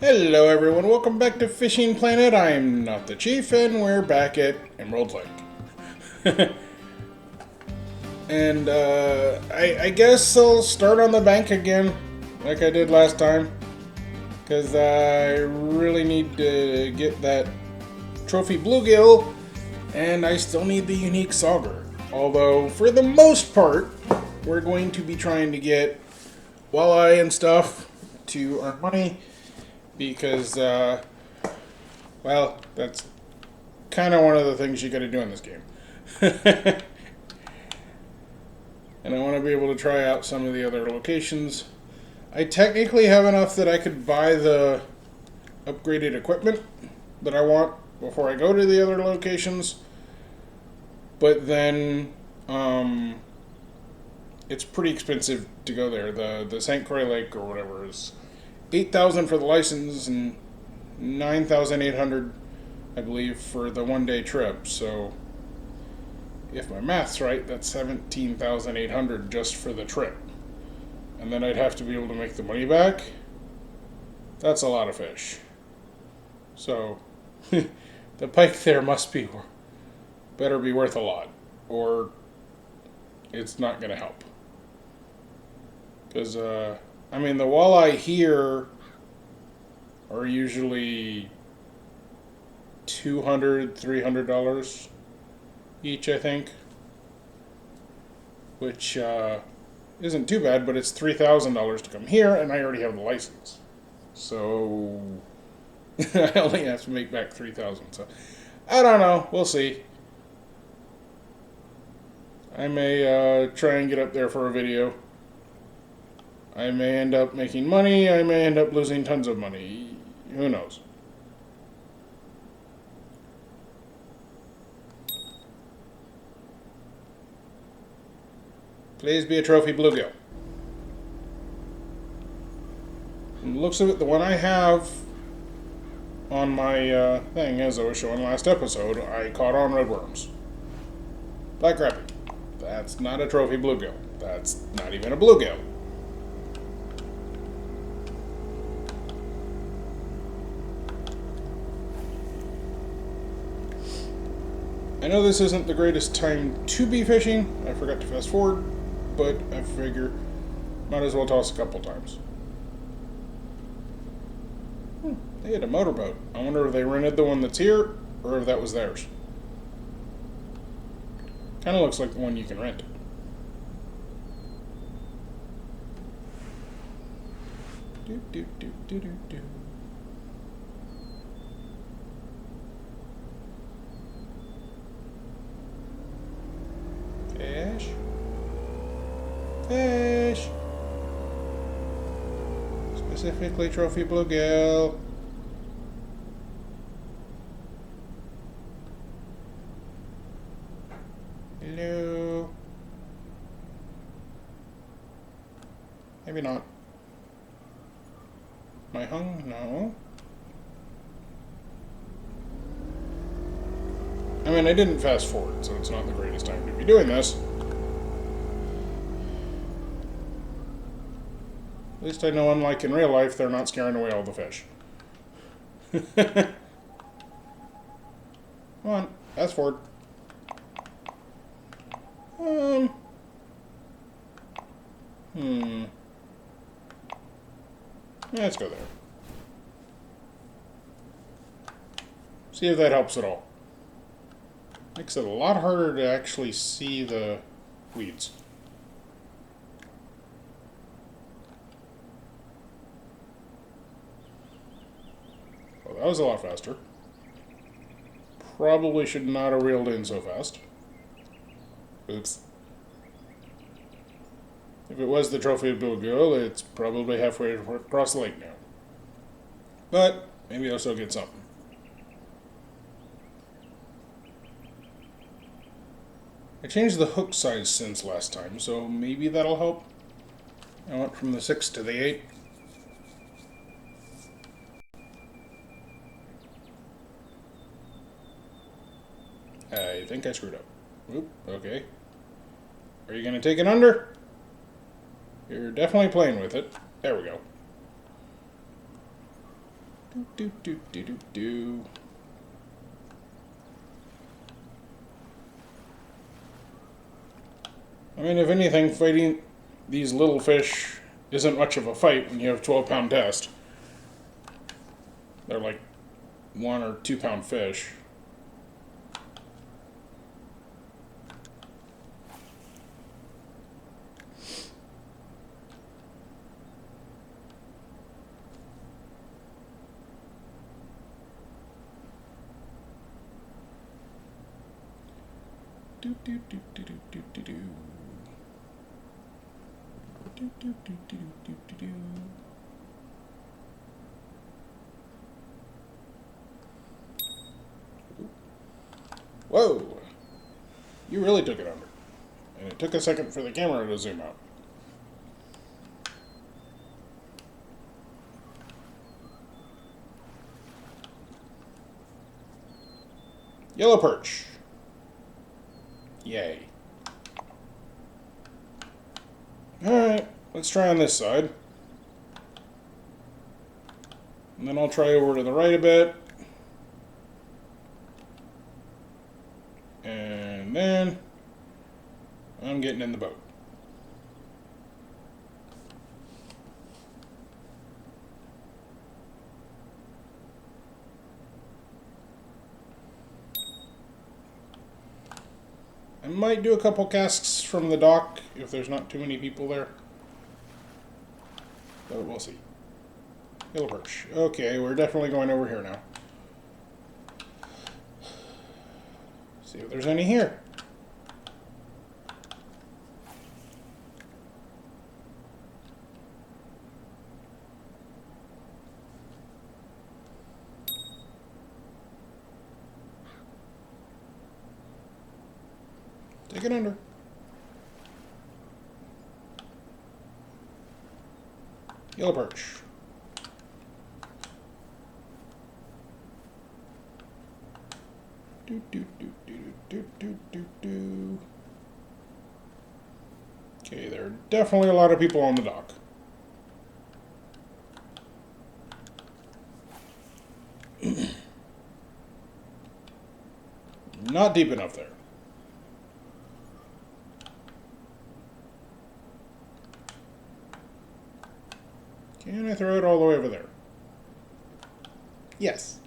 Hello everyone, welcome back to Fishing Planet. I'm not the chief and we're back at Emerald Lake. And I guess I'll start on the bank again, like I did last time. Because I really need to get that trophy bluegill, and I still need the unique sauger. Although, for the most part, we're going to be trying to get walleye and stuff to earn money because, well, that's kind of one of the things you got to do in this game. And I want to be able to try out some of the other locations. I technically have enough that I could buy the upgraded equipment that I want before I go to the other locations. But then, it's pretty expensive to go there. The St. Croix Lake or whatever is 8,000 for the license and 9,800, I believe, for the 1 day trip. So, if my math's right, that's 17,800 just for the trip. And then I'd have to be able to make the money back. That's a lot of fish. So, the pike there must be better be worth a lot, or it's not going to help. Because, I mean, the walleye here are usually $200, $300 each, I think. Which isn't too bad, but it's $3,000 to come here, and I already have the license. So I only have to make back 3,000. So I don't know. We'll see. I may try and get up there for a video. I may end up making money. I may end up losing tons of money. Who knows? Please be a trophy bluegill. From the looks of it, the one I have on my thing, as I was showing last episode, I caught on redworms. Black crappie. That's not a trophy bluegill. That's not even a bluegill. I know this isn't the greatest time to be fishing. I forgot to fast forward, but I figure might as well toss a couple times. They had a motorboat. I wonder if they rented the one that's here or if that was theirs. Kind of looks like the one you can rent. Do do do do do do. Fish. Fish. Specifically trophy bluegill. Hello. Maybe not. Am I hung? No. I mean, I didn't fast forward, so it's not the greatest time to be doing this. At least I know, unlike in real life, they're not scaring away all the fish. Come on, fast forward. Let's go there. See if that helps at all. Makes it a lot harder to actually see the weeds. Well, that was a lot faster. Probably should not have reeled in so fast. Oops. If it was the trophy bluegill, it's probably halfway across the lake now. But maybe I'll still get something. I changed the hook size since last time, so maybe that'll help. I went from the 6 to the 8. I think I screwed up. Oop, okay. Are you going to take it under? You're definitely playing with it. There we go. Do, do, do, do, do, do. I mean, if anything, fighting these little fish isn't much of a fight when you have 12-pound test. They're like 1 or 2 pound fish. Do, do, do, do, do, do, do, do. Do, do, do, do, do, do, do. Whoa! You really took it under. And it took a second for the camera to zoom out. Yellow perch. Yay. Alright, let's try on this side. And then I'll try over to the right a bit. And then I'm getting in the boat. I might do a couple casts from the dock if there's not too many people there. But we'll see. Yellow perch. Okay, we're definitely going over here now. See if there's any here. Take it under. Yellow perch. Do, do, do, do, do, do, do, do. Okay, there are definitely a lot of people on the dock. Not deep enough there. Can I throw it all the way over there? Yes.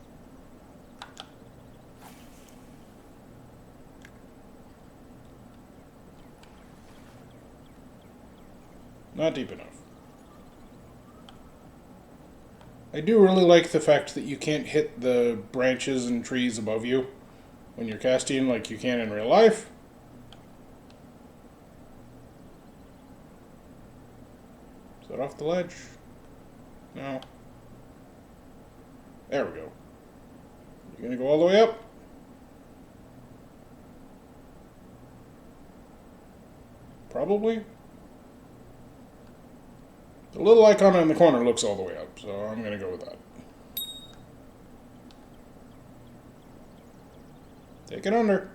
Not deep enough. I do really like the fact that you can't hit the branches and trees above you when you're casting like you can in real life. Is that off the ledge? No. There we go. You gonna go all the way up? Probably. The little icon in the corner looks all the way up, so I'm gonna go with that. Take it under.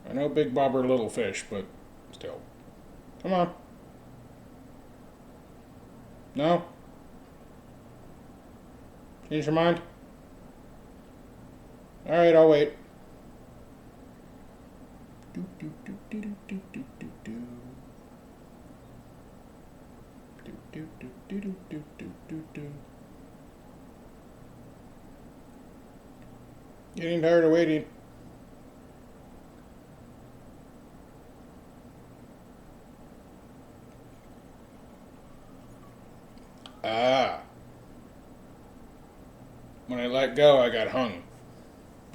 I know big bobber little fish, but still. Come on. No? Change your mind? Alright, I'll wait. Do, do, do, do, do, do, do, do, do. Do, do, do, do, do, do, do, do, do. Getting tired of waiting. Ah. When I let go, I got hung.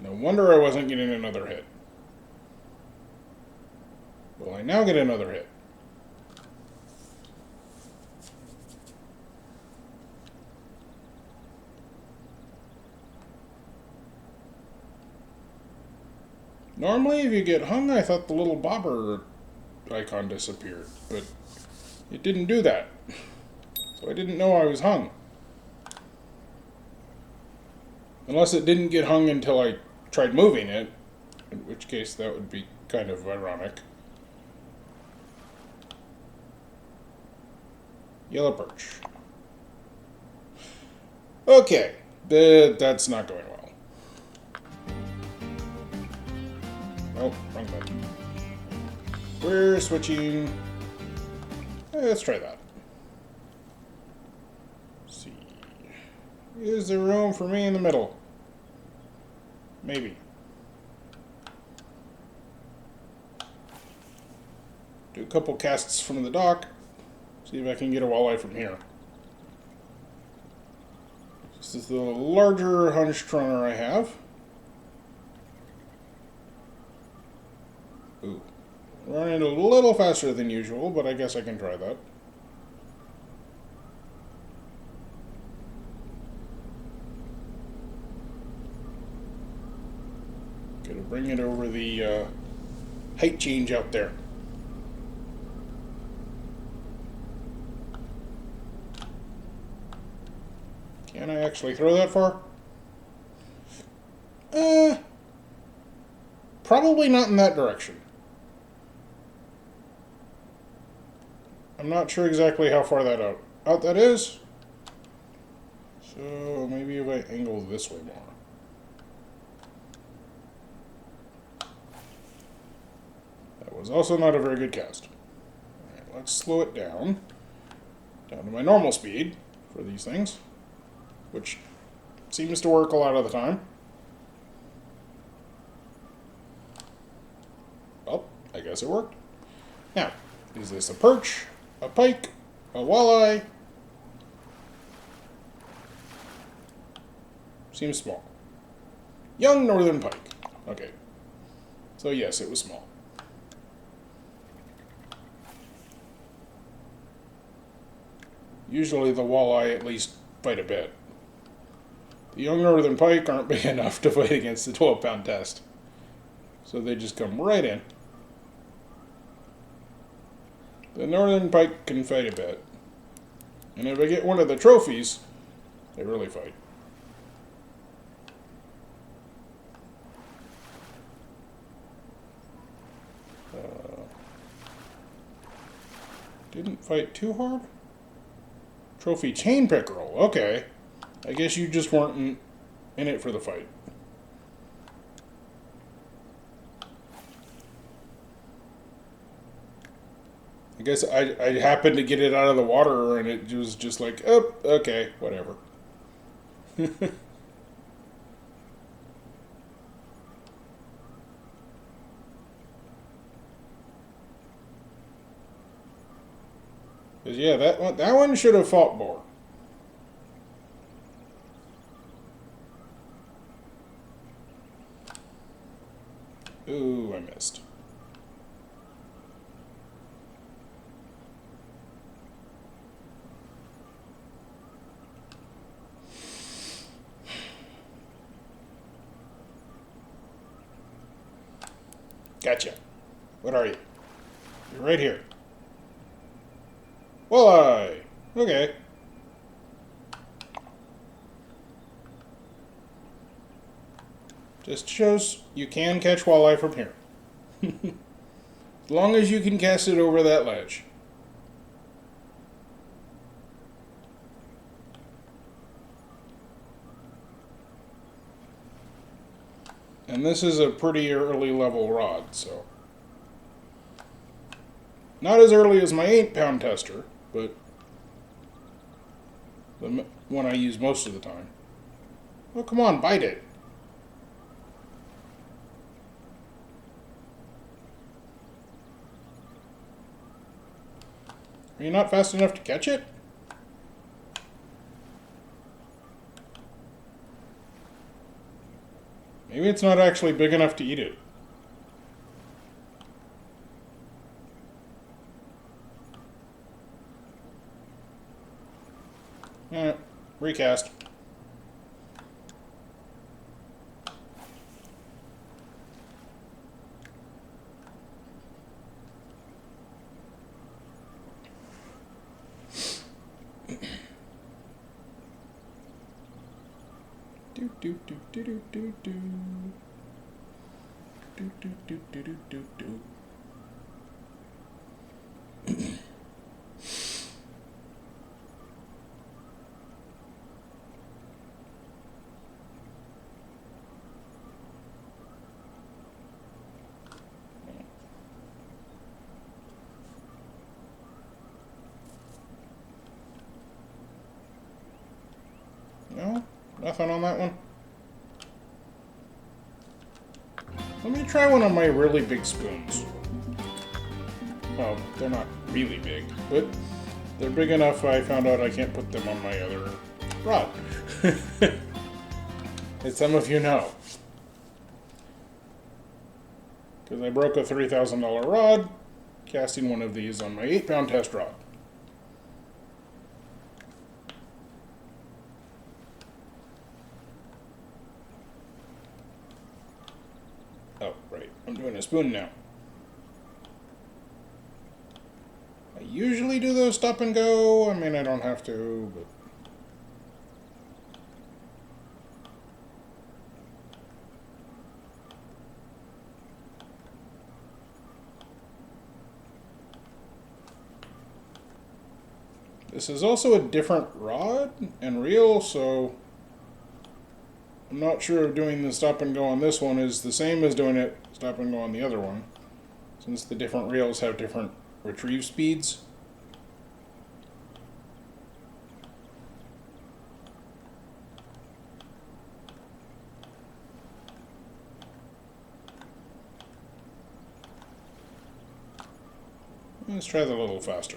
No wonder I wasn't getting another hit. Will I now get another hit? Normally, if you get hung, I thought the little bobber icon disappeared, but it didn't do that. So I didn't know I was hung. Unless it didn't get hung until I tried moving it, in which case that would be kind of ironic. Yellow perch. Okay, that's not going well. Oh, wrong button. We're switching. Let's try that. Let's see. Is there room for me in the middle? Maybe. Do a couple casts from the dock. See if I can get a walleye from here. This is the larger Hunchtroner I have. Ooh. Running a little faster than usual, but I guess I can try that. Gotta bring it over the height change out there. Can I actually throw that far? Probably not in that direction. I'm not sure exactly how far out that is. So maybe if I angle this way more. That was also not a very good cast. Alright, let's slow it down to my normal speed for these things, which seems to work a lot of the time. Well, I guess it worked. Now, is this a perch, a pike, a walleye? Seems small. Young northern pike. Okay. So yes, it was small. Usually the walleye at least fight a bit. The young northern pike aren't big enough to fight against the 12-pound test. So they just come right in. The northern pike can fight a bit. And if I get one of the trophies, they really fight. Didn't fight too hard? Trophy chain pickerel. Okay. I guess you just weren't in it for the fight. I guess I happened to get it out of the water and it was just like, oh, okay, whatever. Because yeah, that one should have fought more. Ooh, I missed. Gotcha. What are you? You're right here. Walleye! Okay. Just shows you can catch walleye from here. As long as you can cast it over that ledge. And this is a pretty early level rod, so. Not as early as my 8-pound tester, but the one I use most of the time. Oh, come on, bite it. Are you not fast enough to catch it? Maybe it's not actually big enough to eat it. Recast. Do do do do do do do. Do do do do do do do. Nothing on that one? Let me try one of my really big spoons. Well, they're not really big, but they're big enough I found out I can't put them on my other rod. As some of you know. Because I broke a $3,000 rod casting one of these on my 8-pound test rod. Oh, right. I'm doing a spoon now. I usually do those stop and go. I mean, I don't have to, but... This is also a different rod and reel, so I'm not sure if doing the stop and go on this one is the same as doing it stop and go on the other one, since the different reels have different retrieve speeds. Let's try that a little faster.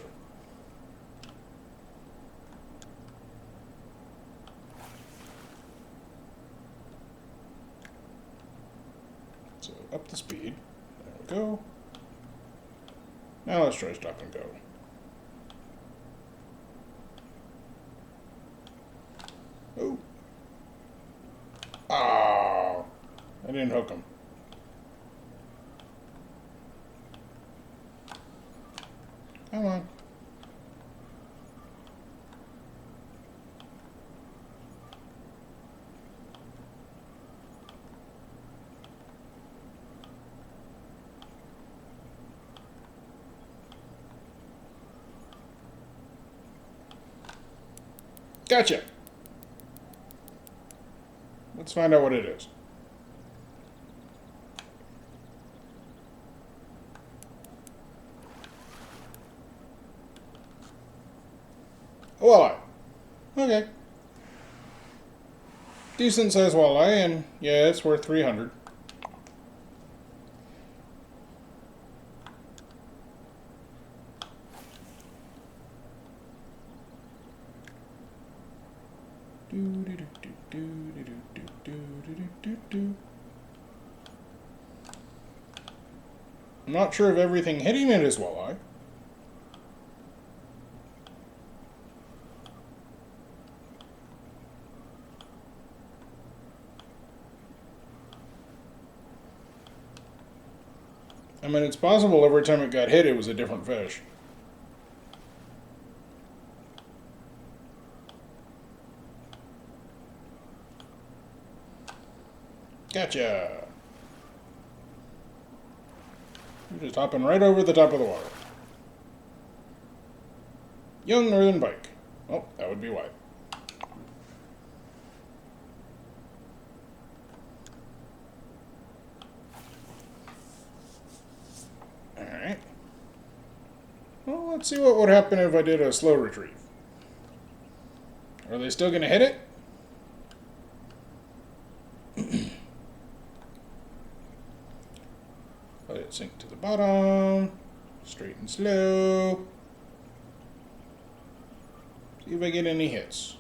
So up the speed. There we go. Now let's try stop and go. Oh. Ah. I didn't hook him. Come on. Gotcha. Let's find out what it is. A walleye. Okay. Decent sized walleye, and yeah, it's worth 300. I'm not sure if everything hitting it is walleye. I mean, it's possible every time it got hit, it was a different fish. Gotcha! You're just hopping right over the top of the water. Young northern pike. Oh, that would be why. Alright. Well, let's see what would happen if I did a slow retrieve. Are they still going to hit it? Let it sink to the bottom. Straight and slow. See if I get any hits.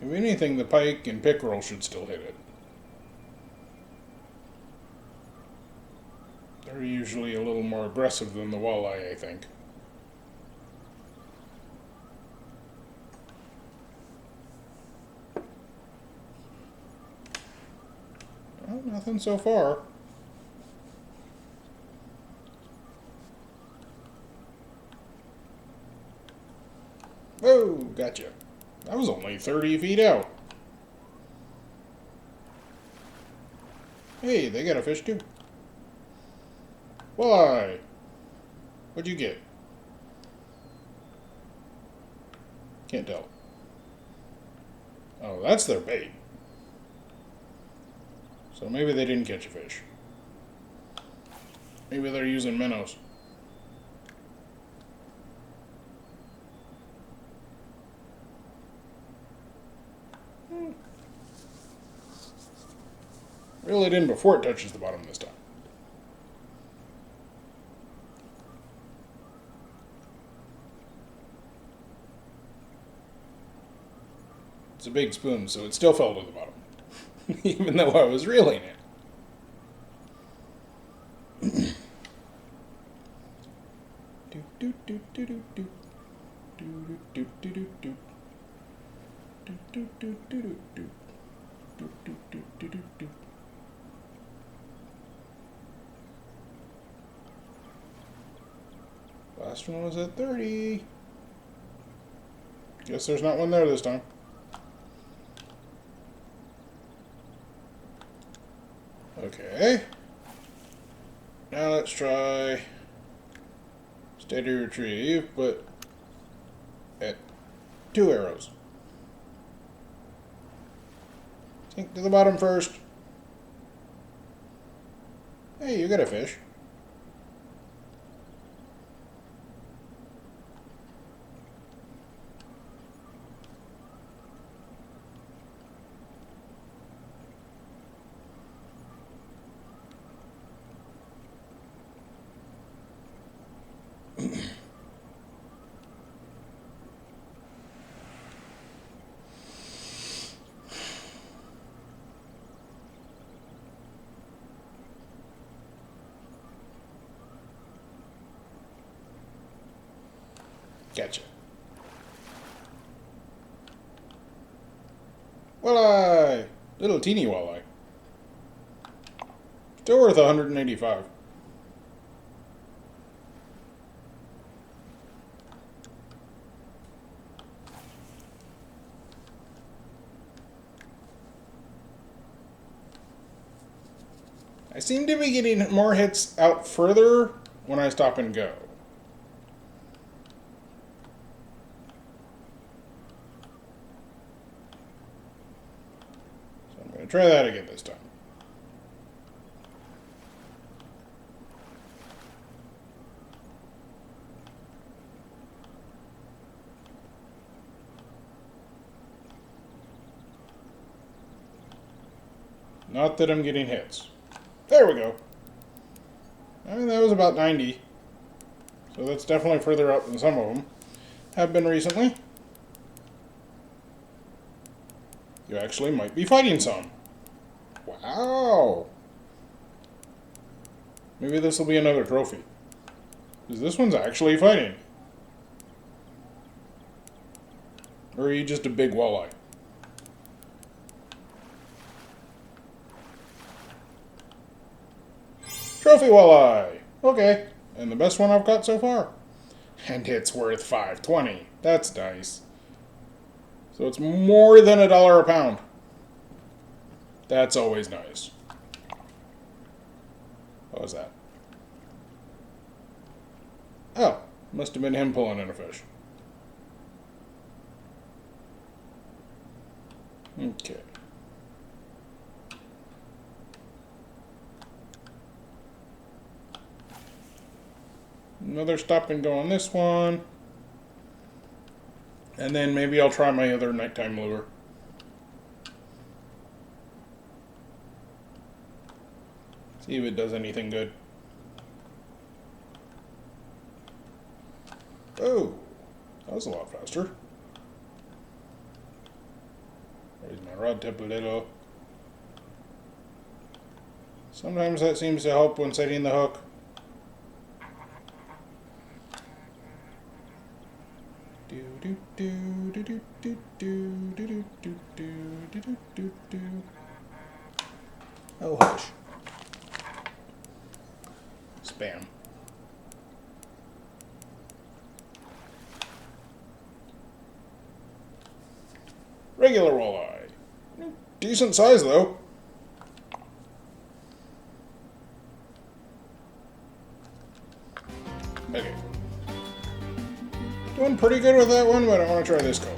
If anything, the pike and pickerel should still hit it. They're usually a little more aggressive than the walleye, I think. Well, nothing so far. Oh, gotcha. That was only 30 feet out. Hey, they got a fish too. Walleye. What'd you get? Can't tell. Oh, that's their bait. So maybe they didn't catch a fish. Maybe they're using minnows. Reel it in before it touches the bottom this time. It's a big spoon, so it still fell to the bottom, even though I was reeling it. Last one was at 30. Guess there's not one there this time. Okay. Now let's try steady retrieve, but at 2 arrows. Sink to the bottom first. Hey, you got a fish. Gotcha. Walleye! Little teeny walleye. Still worth 185. I seem to be getting more hits out further when I stop and go. Try that again this time. Not that I'm getting hits. There we go. I mean, that was about 90. So that's definitely further up than some of them have been recently. You actually might be fighting some. Wow. Maybe this will be another trophy. Because this one's actually fighting. Or are you just a big walleye? Trophy walleye! Okay. And the best one I've got so far. And it's worth $5.20. That's nice. So it's more than $1 a pound. That's always nice. What was that? Oh, must have been him pulling in a fish. Okay. Another stop and go on this one. And then maybe I'll try my other nighttime lure. See if it does anything good. Oh, that was a lot faster. Raise my rod tip a little. Sometimes that seems to help when setting the hook. Oh, hush. Spam. Regular walleye. Decent size, though. Okay. Doing pretty good with that one, but I want to try this color.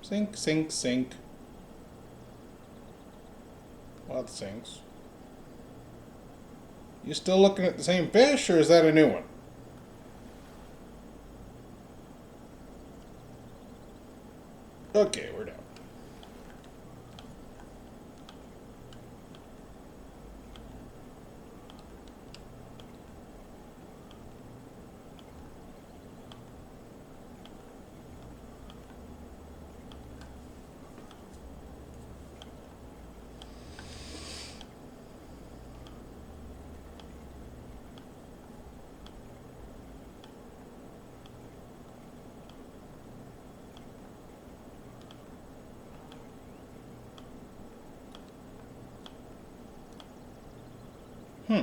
Sink, sink, sink. Well, about the sinks. You still looking at the same fish, or is that a new one? Okay, we're down. Hmm.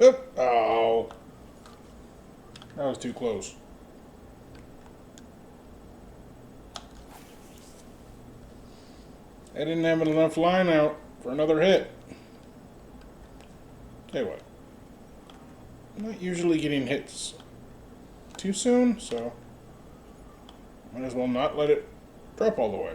Oop. Oh. That was too close. I didn't have enough line out for another hit. Tell you what. I'm not usually getting hits too soon, so might as well not let it drop all the way.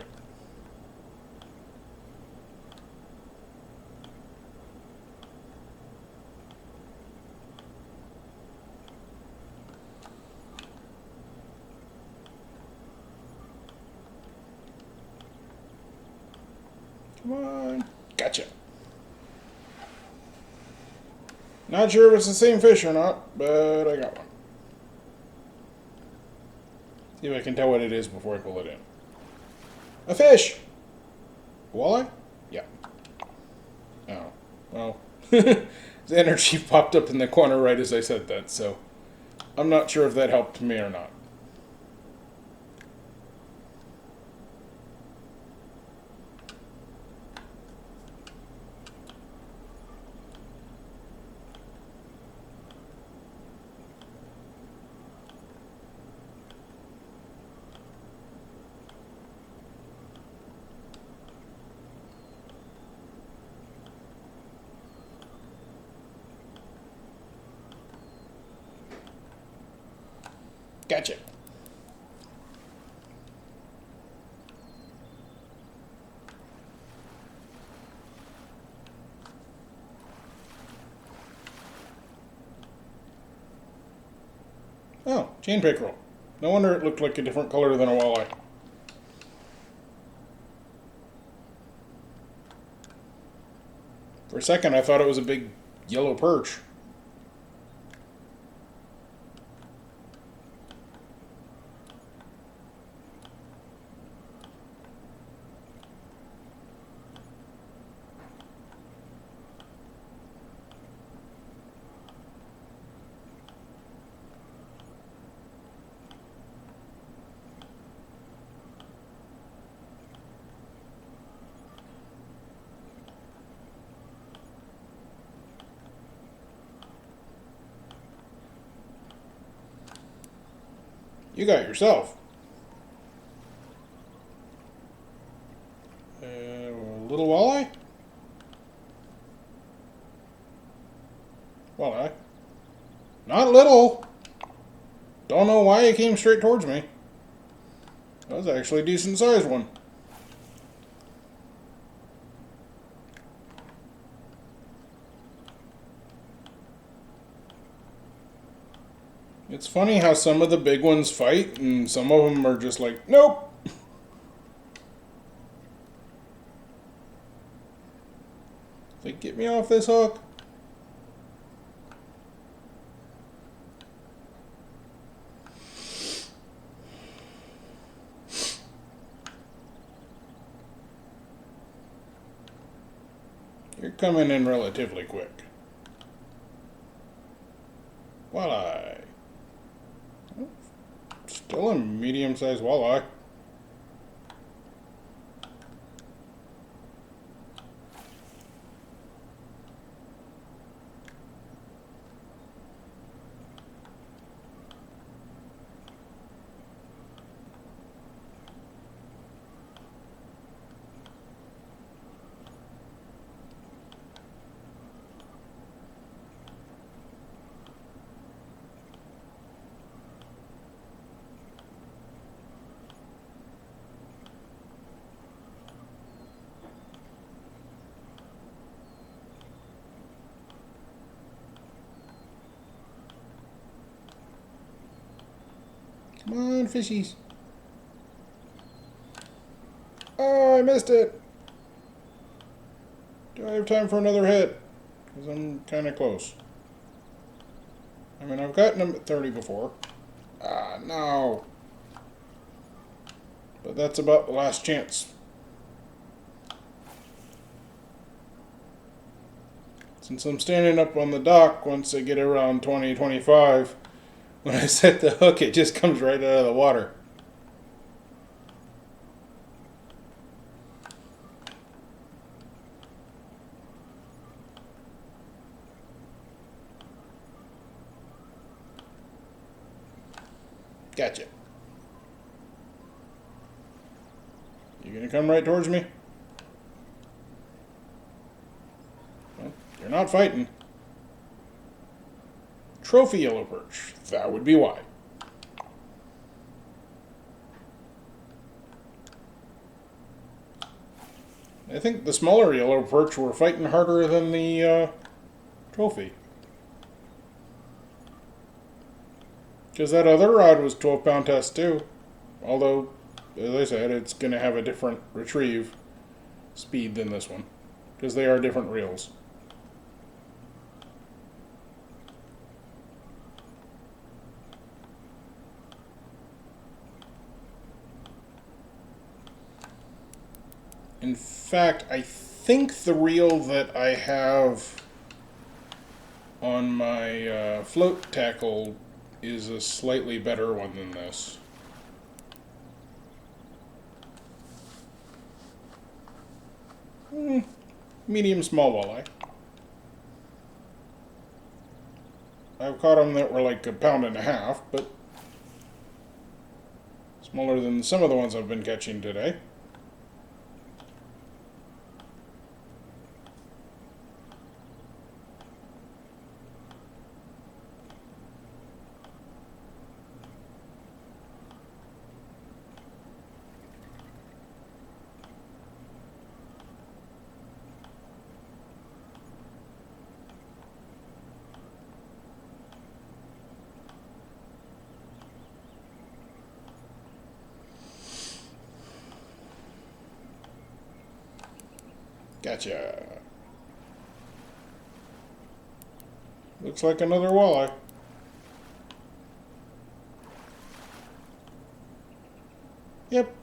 Come on. Gotcha. Not sure if it's the same fish or not, but I got one. See if I can tell what it is before I pull it in. A fish! Walleye? Yeah. Oh. Well. The energy popped up in the corner right as I said that, so I'm not sure if that helped me or not. Gotcha. Oh, chain pickerel. No wonder it looked like a different color than a walleye. For a second, I thought it was a big yellow perch. You got yourself. A little walleye? Walleye. Not little. Don't know why it came straight towards me. That was actually a decent sized one. It's funny how some of the big ones fight and some of them are just like, nope. Like, get me off this hook. You're coming in relatively quick. Walleye. Still a medium-sized walleye. Come on, fishies. Oh, I missed it. Do I have time for another hit? Because I'm kind of close. I mean, I've gotten them at 30 before. Ah, no. But that's about the last chance. Since I'm standing up on the dock, once I get around 20, 25, when I set the hook, it just comes right out of the water. Gotcha. You gonna come right towards me? Well, you're not fighting. Trophy yellow perch. That would be why. I think the smaller yellow perch were fighting harder than the trophy. Because that other rod was 12-pound test too. Although, as I said, it's going to have a different retrieve speed than this one. Because they are different reels. In fact, I think the reel that I have on my float tackle is a slightly better one than this. Medium small walleye. I've caught them that were like 1.5 pounds, but smaller than some of the ones I've been catching today. Gotcha. Looks like another walleye. Yep.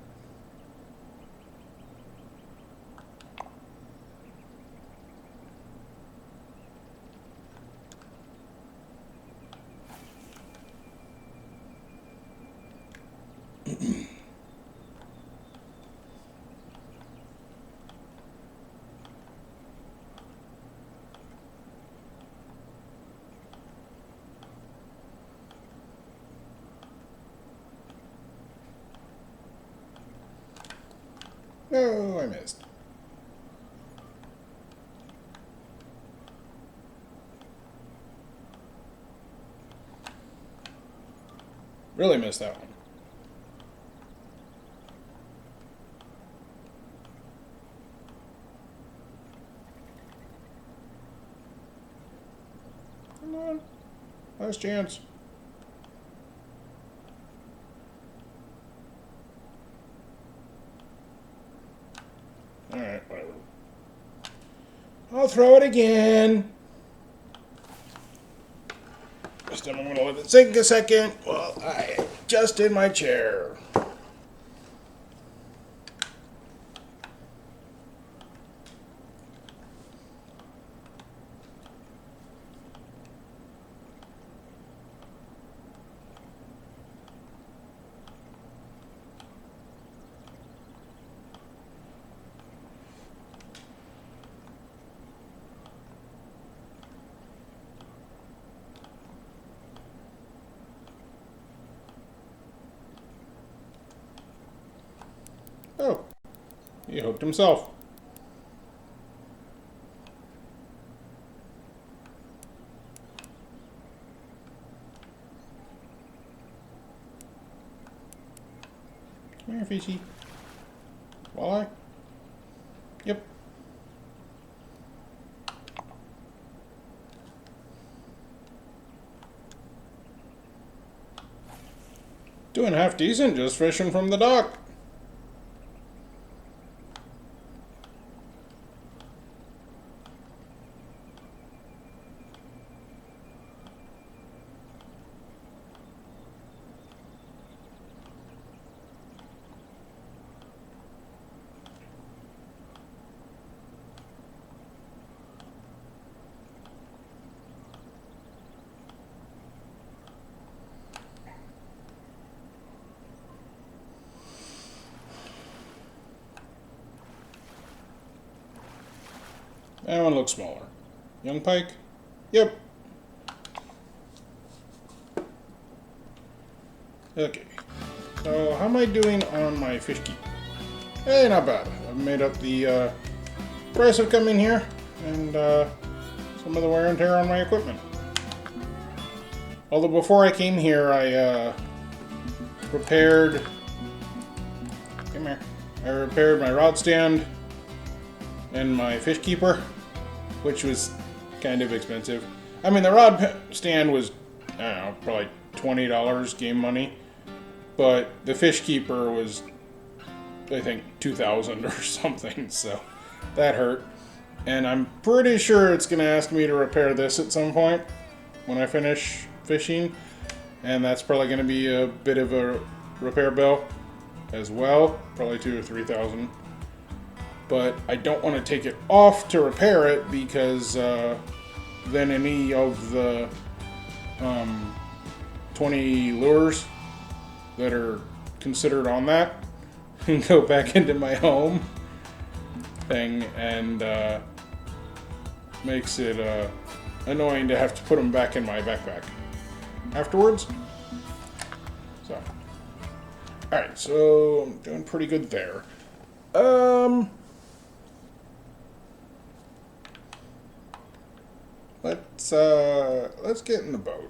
No, I missed. Really missed that one. Come on. Last chance. Alright, whatever. I'll throw it again. This time I'm going to let it sink a second while I adjust in my chair. Oh, he hooked himself. Come here, fishy. Walleye? Yep. Doing half decent, just fishing from the dock. That one looks smaller. Young pike? Yep. Okay. So, how am I doing on my fish keep? Hey, not bad. I've made up the price of coming here and some of the wear and tear on my equipment. Although before I came here, I repaired. Come here. I repaired my rod stand and my fish keeper, which was kind of expensive. I mean, the rod stand was, I don't know, probably $20 game money, but the fish keeper was, I think, $2,000 or something, so that hurt. And I'm pretty sure it's going to ask me to repair this at some point when I finish fishing, and that's probably going to be a bit of a repair bill as well, probably $2,000 or $3,000. But I don't want to take it off to repair it because then any of the 20 lures that are considered on that can go back into my home thing, and makes it annoying to have to put them back in my backpack afterwards. So, alright, so I'm doing pretty good there. Let's get in the boat.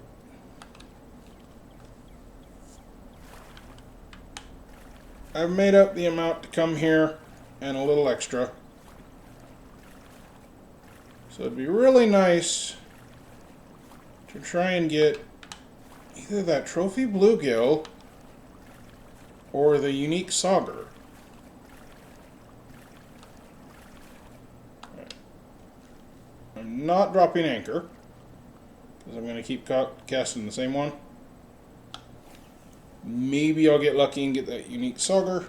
I've made up the amount to come here and a little extra. So it'd be really nice to try and get either that Trophy bluegill or the Unique Sauger. I'm not dropping anchor because I'm going to keep casting the same one. Maybe I'll get lucky and get that Unique Sauger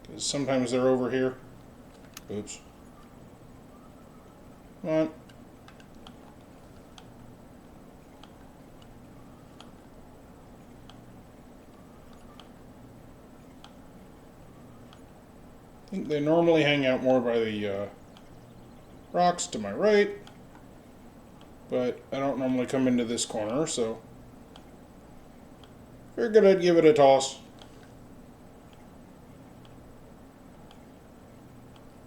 because sometimes they're over here. Oops. Come on. I think they normally hang out more by the rocks to my right, but I don't normally come into this corner, so figured I'd give it a toss.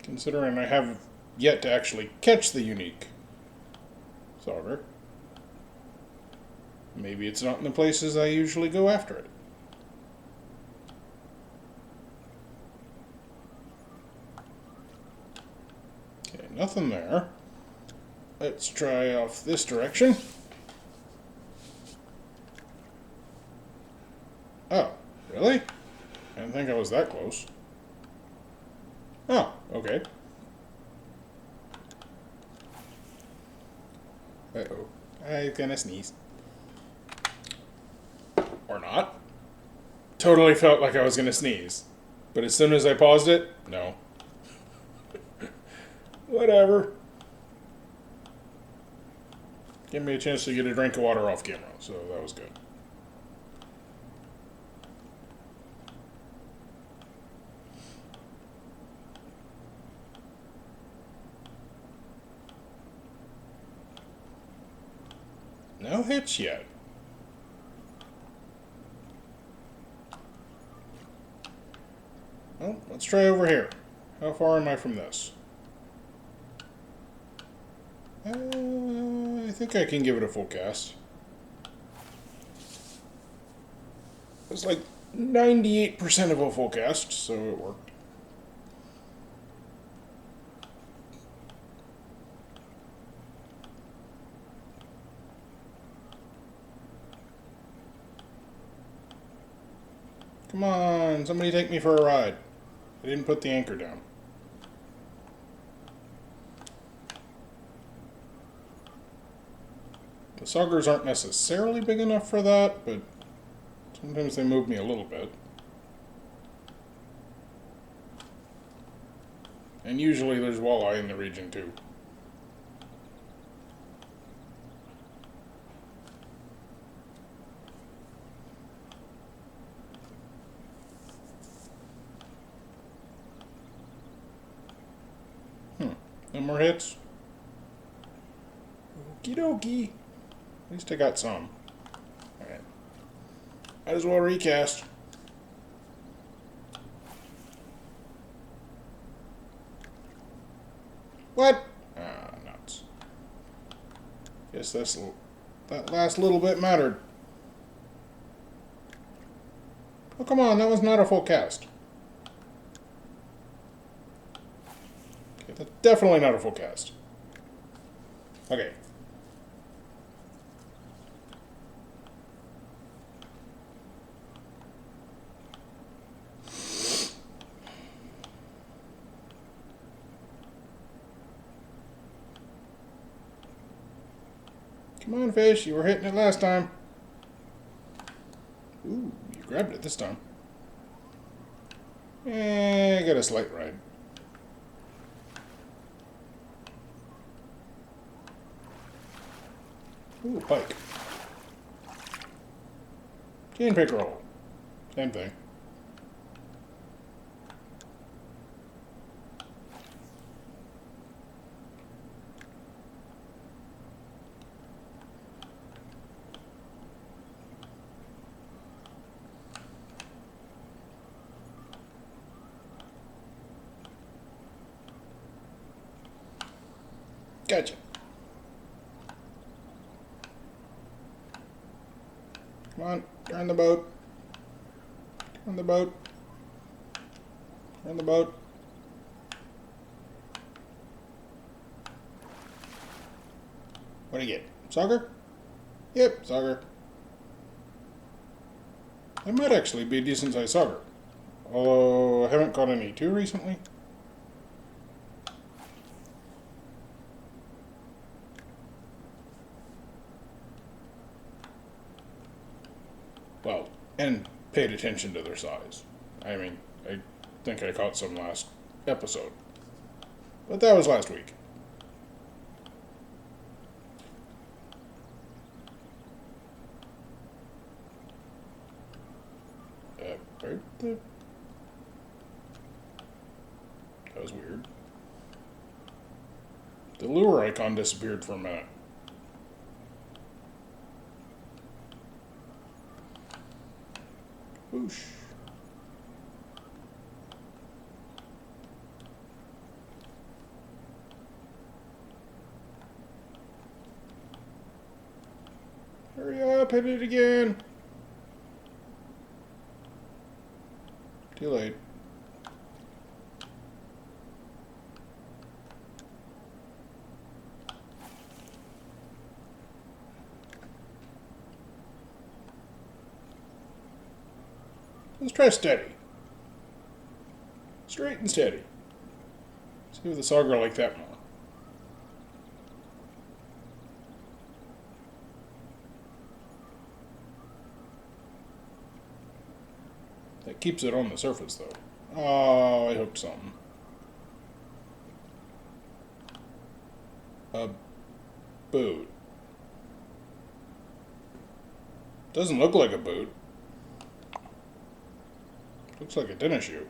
Considering I have yet to actually catch the Unique Sauger. Maybe it's not in the places I usually go after it. Okay, nothing there. Let's try off this direction. Oh, really? I didn't think I was that close. Oh, okay. Uh-oh. I'm gonna sneeze. Or not. Totally felt like I was gonna sneeze. But as soon as I paused it, no. Whatever. Gave me a chance to get a drink of water off camera, so that was good. No hits yet. Well, let's try over here. How far am I from this? I think I can give it a full cast. It's like 98% of a full cast, so it worked. Come on, somebody take me for a ride. I didn't put the anchor down. The saugers aren't necessarily big enough for that, but sometimes they move me a little bit. And usually there's walleye in the region too. No more hits? Okie dokie. At least I got some. Alright. Might as well recast. What? Ah, nuts. Guess that last little bit mattered. Oh, come on, that was not a full cast. Okay, that's definitely not a full cast. Okay. Come on, fish. You were hitting it last time. Ooh, you grabbed it this time. I got a slight ride. Ooh, pike. Chain pickerel. Same thing. Gotcha. Come on, turn the boat. Turn the boat. Turn the boat. What do you get? Sauger? Yep, Sauger. That might actually be a decent sized Sauger. Although I haven't caught any too recently. Well, and paid attention to their size. I mean, I think I caught some last episode. But that was last week. Where'd the... That was weird. The lure icon disappeared for a minute. Whoosh. Hurry up, hit it again. Too late. Let's try steady. Straight and steady. See if the Sauger like that more. That keeps it on the surface, though. Oh, I hooked something. A boot. Doesn't look like a boot. Looks like a tennis shoe.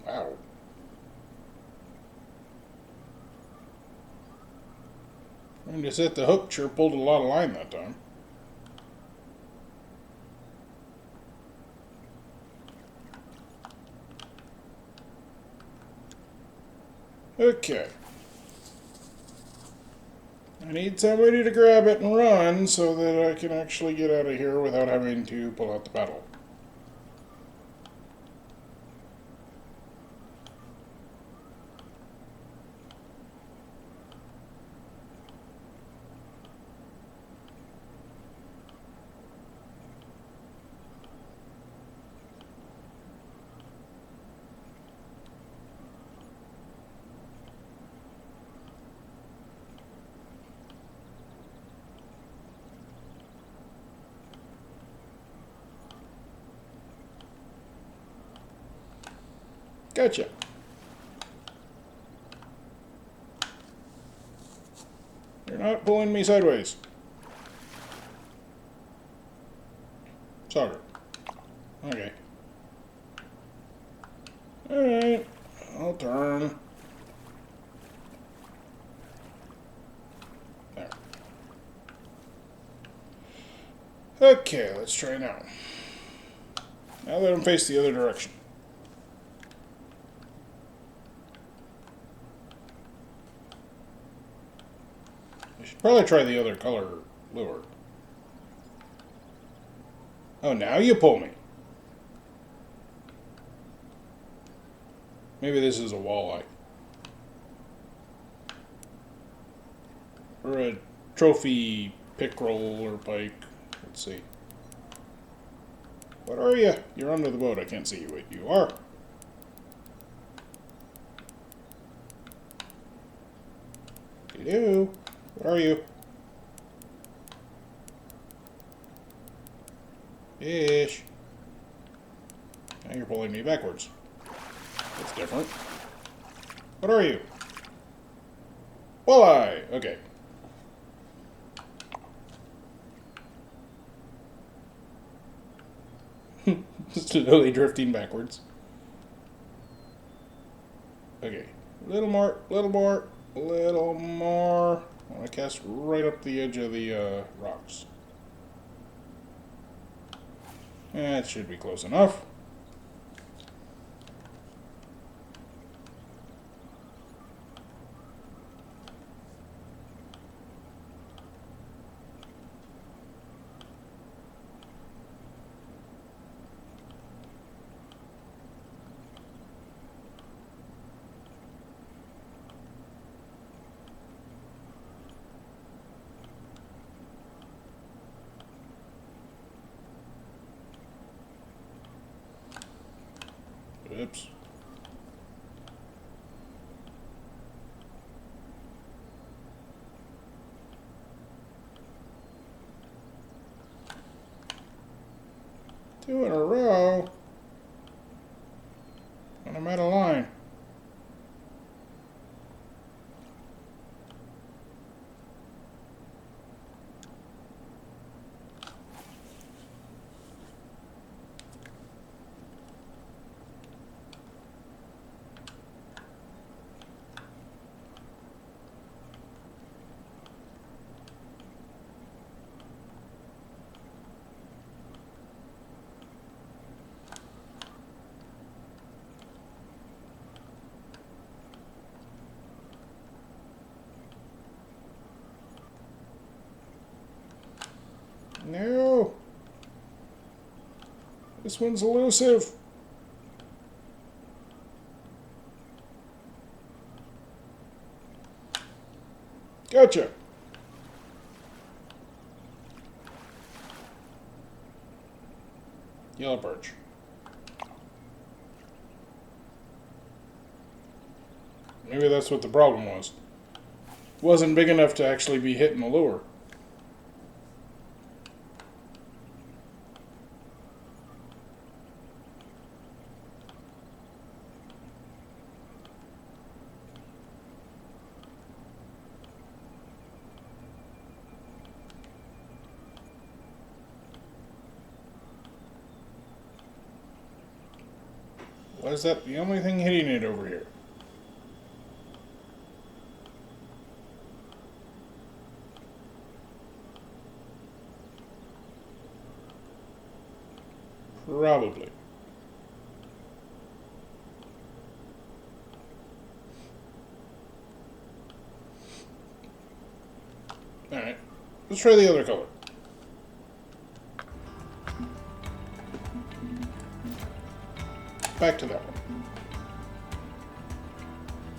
Wow. And just hit the hook, sure pulled a lot of line that time. Okay. I need somebody to grab it and run so that I can actually get out of here without having to pull out the paddle. Gotcha. You're not pulling me sideways. Sauger. Okay. Alright. I'll turn. There. Okay, let's try now. Now let him face the other direction. I should probably try the other color lure. Oh, now you pull me. Maybe this is a walleye. Or a trophy pickerel or pike. Let's see. What are you? You're under the boat. I can't see you. What you are. Hello. What are you? Fish. Now you're pulling me backwards. That's different. What are you? Walleye! Okay. Slowly drifting backwards. Okay. A little more, little more, little more. I want to cast right up the edge of the rocks. That should be close enough. Oops. Two in a row. And I'm out of line. No. This one's elusive. Gotcha. Yellow perch. Maybe that's what the problem was. Wasn't big enough to actually be hitting the lure. Why is that the only thing hitting it over here? Probably. Let's try the other color. Back to that one.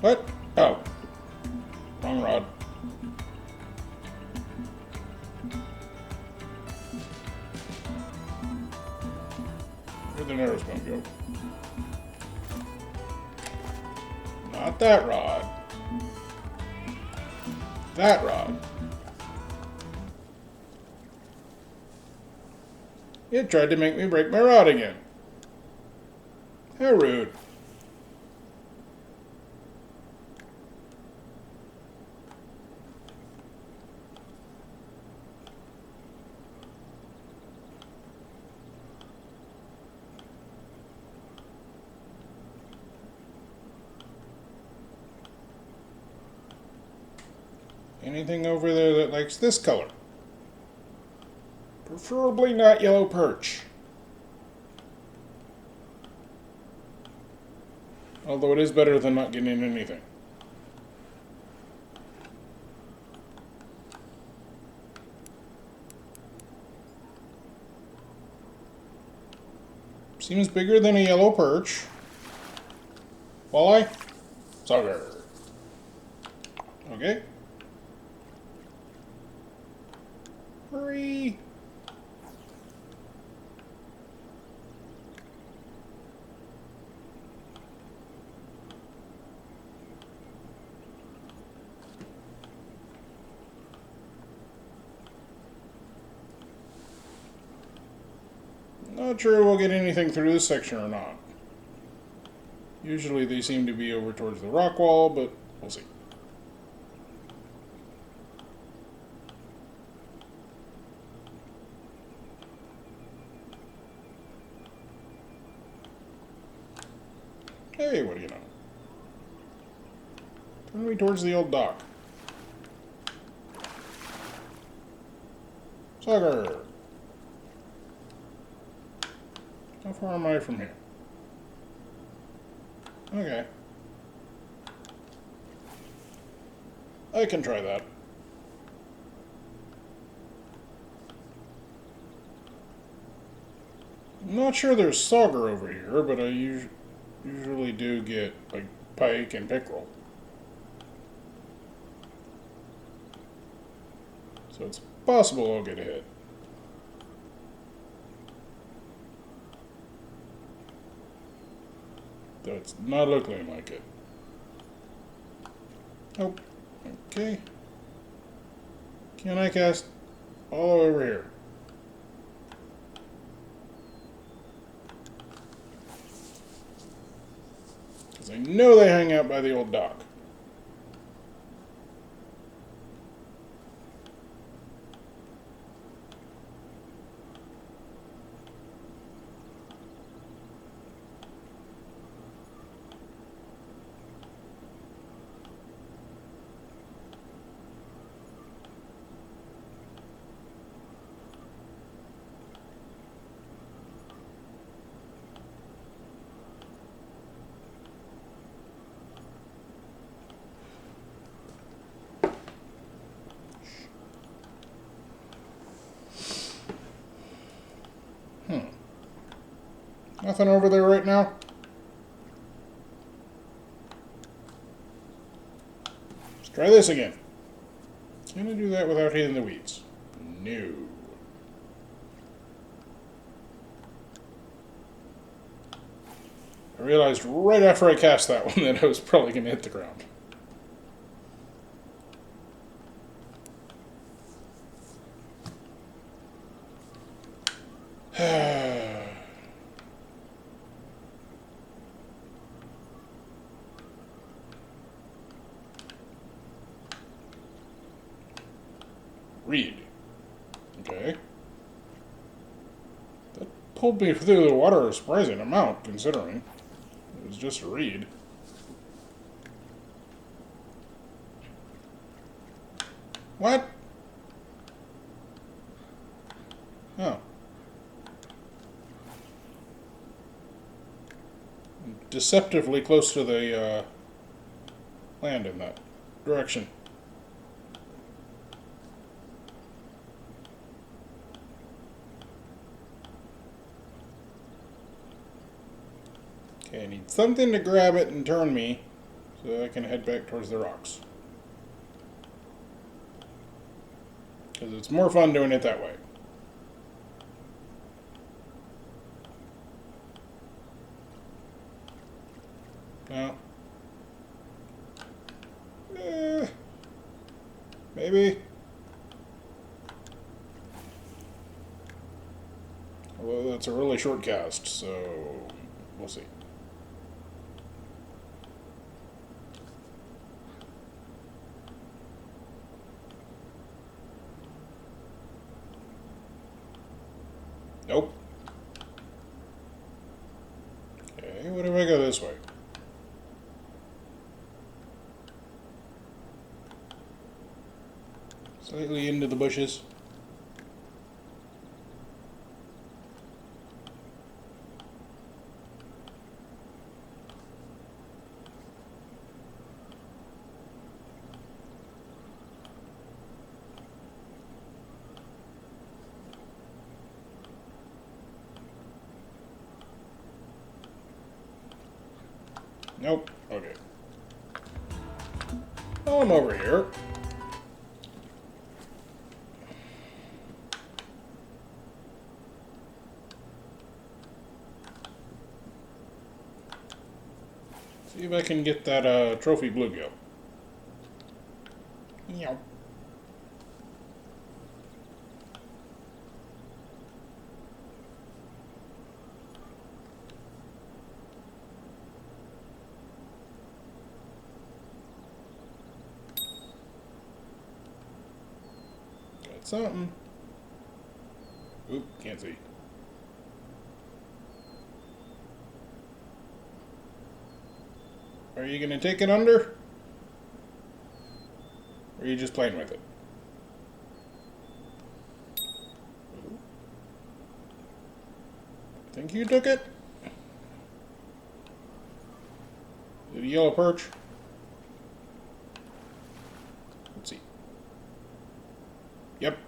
What? Oh. Wrong rod. Where'd the arrow's gonna go? Not that rod. That rod. It tried to make me break my rod again. How rude. Anything over there that likes this color? Preferably not yellow perch. Although it is better than not getting anything. Seems bigger than a yellow perch. Walleye? Sauger. Okay. Hurry. Not sure we'll get anything through this section or not. Usually they seem to be over towards the rock wall, but we'll see. Hey, what do you know? Turn me towards the old dock. Sauger! How far am I from here? Okay. I can try that. I'm not sure there's sauger over here, but I usually do get, like, pike and pickerel. So it's possible I'll get a hit. Though it's not looking like it. Oh, okay. Can I cast all over here? Because I know they hang out by the old dock. Nothing over there right now? Let's try this again. Can I do that without hitting the weeds? No. I realized right after I cast that one that I was probably going to hit the ground. Reed. Okay. That pulled me through the water a surprising amount, considering it was just a reed. What? Oh. I'm deceptively close to the land in that direction. Okay, I need something to grab it and turn me so I can head back towards the rocks. Because it's more fun doing it that way. No. Maybe. Although that's a really short cast, so we'll see. Nope. Okay, what if I go this way? Slightly into the bushes. Nope. Okay. Oh, I'm over here. See if I can get that trophy bluegill. Meow. Got something. Oop, can't see. Are you gonna take it under? Or are you just playing with it? Think you took it? Is it a yellow perch? Let's see. Yep.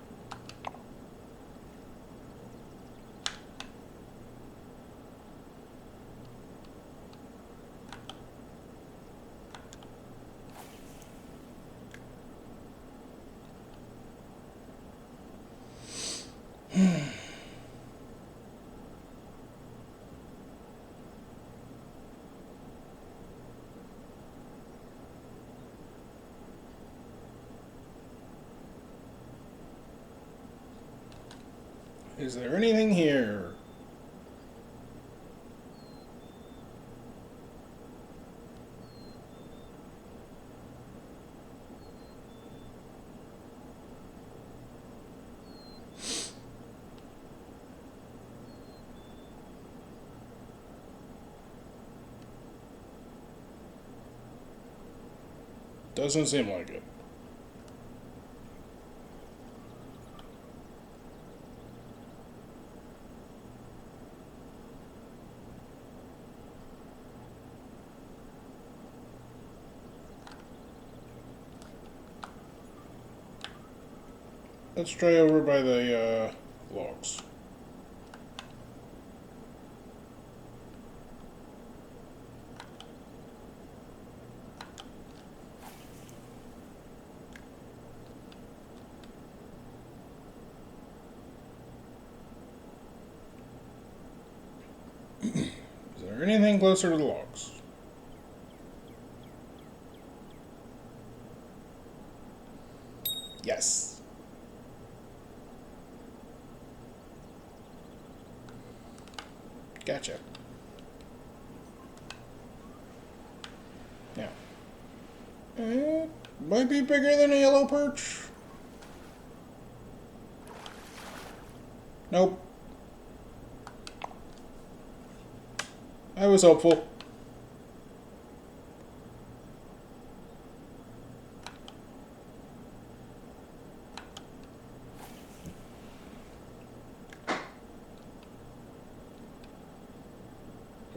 Is there anything here? Doesn't seem like it. Let's try over by the logs. Is there anything closer to the logs? Yes. Gotcha. Now, it might be bigger than a yellow perch. Nope. I was hopeful.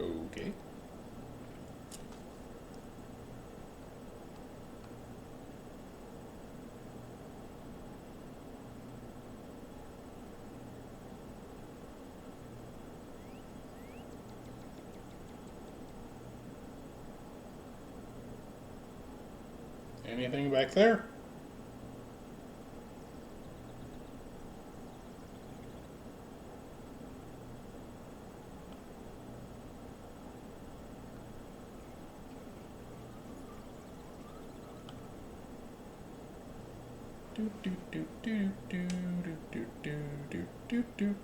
Okay. Anything back there? Do do do do do do do do do do.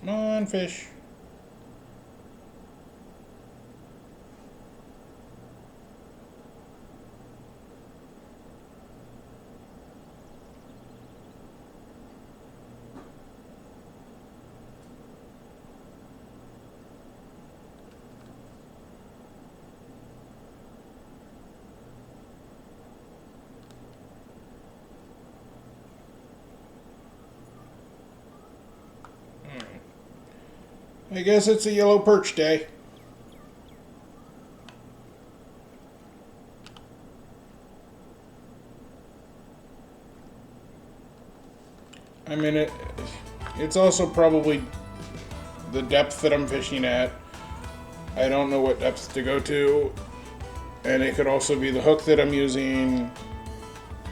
Come on, fish. I guess it's a yellow perch day. I mean, it's also probably the depth that I'm fishing at. I don't know what depth to go to. And it could also be the hook that I'm using.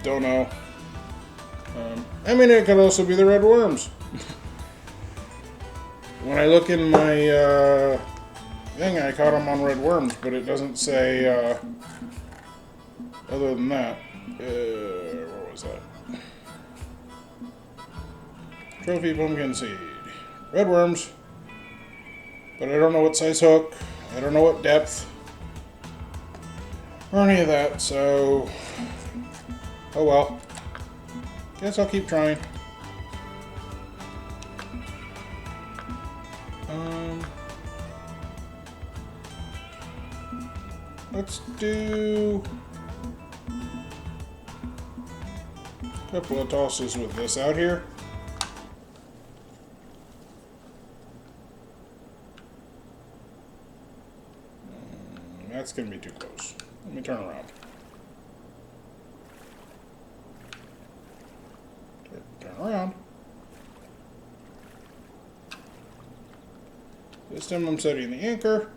Don't know. I mean, it could also be the red worms. When I look in my thing, I caught them on red worms, but it doesn't say other than that. What was that? Trophy pumpkin seed. Red worms. But I don't know what size hook. I don't know what depth. Or any of that, so... Oh well. Guess I'll keep trying. Let's do a couple of tosses with this out here. That's going to be too close. Let me turn around. Turn around. This time I'm setting the anchor.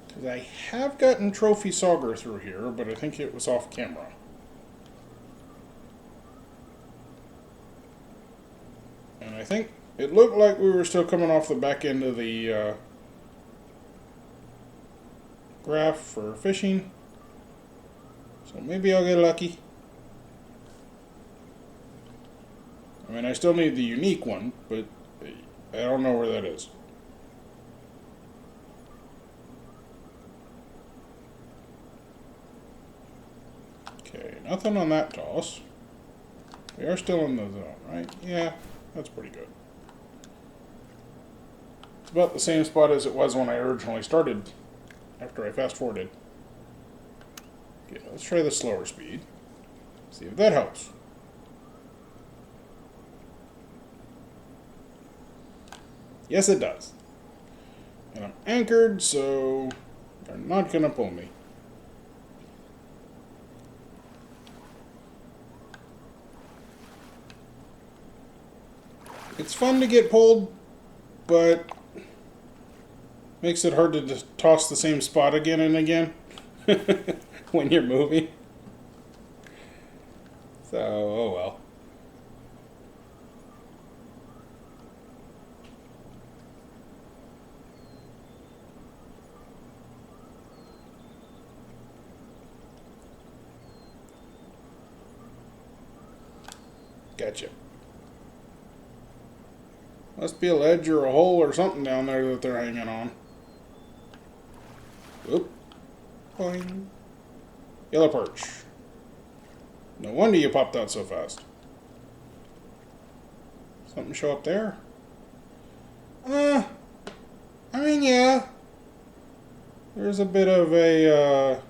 Because I have gotten Trophy Sauger through here, but I think it was off camera. And I think it looked like we were still coming off the back end of the graph for fishing. So maybe I'll get lucky. I mean, I still need the unique one, but I don't know where that is. Okay, nothing on that toss. We are still in the zone, right? Yeah, that's pretty good. It's about the same spot as it was when I originally started, after I fast forwarded. Okay, let's try the slower speed. See if that helps. Yes, it does. And I'm anchored, so they're not going to pull me. It's fun to get pulled, but makes it hard to just toss the same spot again and again when you're moving. So, oh well. Gotcha. Must be a ledge or a hole or something down there that they're hanging on. Oop. Boing. Yellow perch. No wonder you popped out so fast. Something show up there? I mean, yeah. There's a bit of a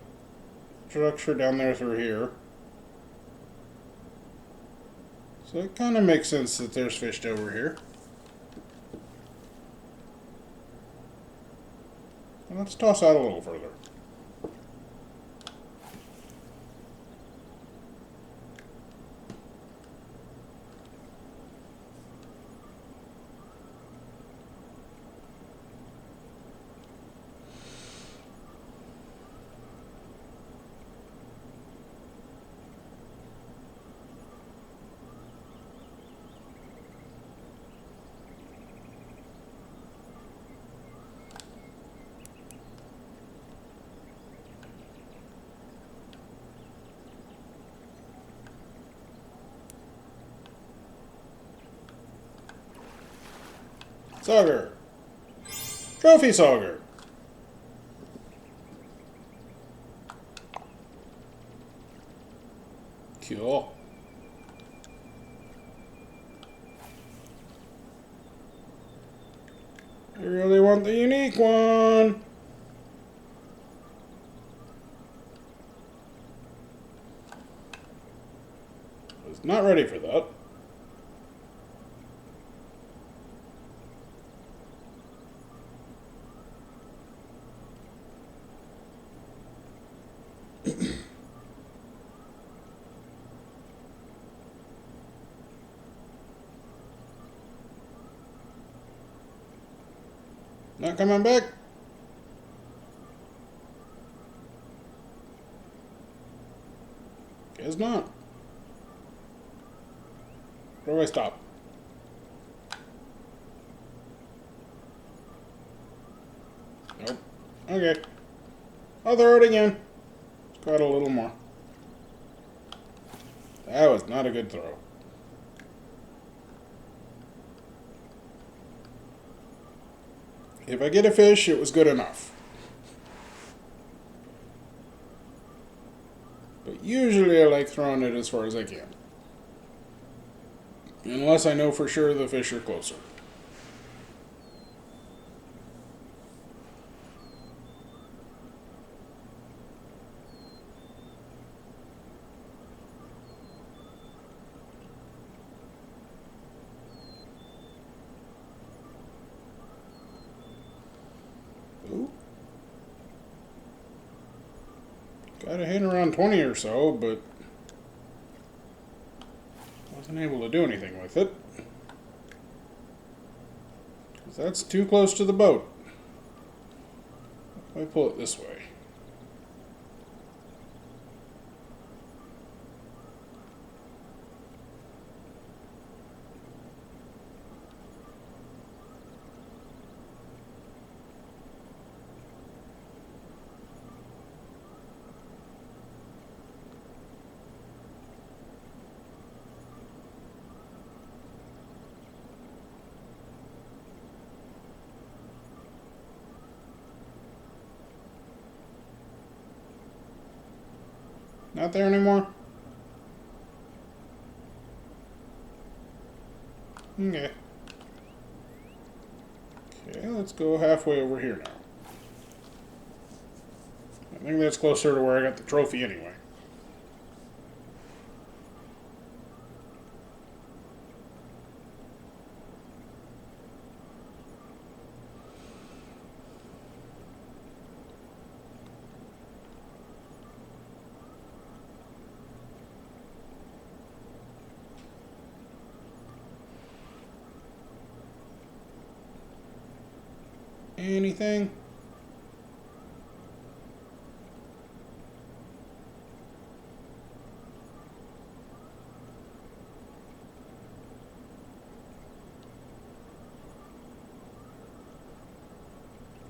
structure down there through here. So it kind of makes sense that there's fish over here. And let's toss out a little further. Sauger. Trophy Sauger. Cool. I really want the unique one. Was not ready for that. Not coming back. Guess not. Where do I stop? Nope. Okay. I'll throw it again. Let's go out a little more. That was not a good throw. If I get a fish, it was good enough. But usually I like throwing it as far as I can. Unless I know for sure the fish are closer. Ooh. Got a hit around 20 or so, but wasn't able to do anything with it. Because that's too close to the boat. If I pull it this way. Not there anymore? Okay. Okay, let's go halfway over here now. I think that's closer to where I got the trophy anyway. Anything?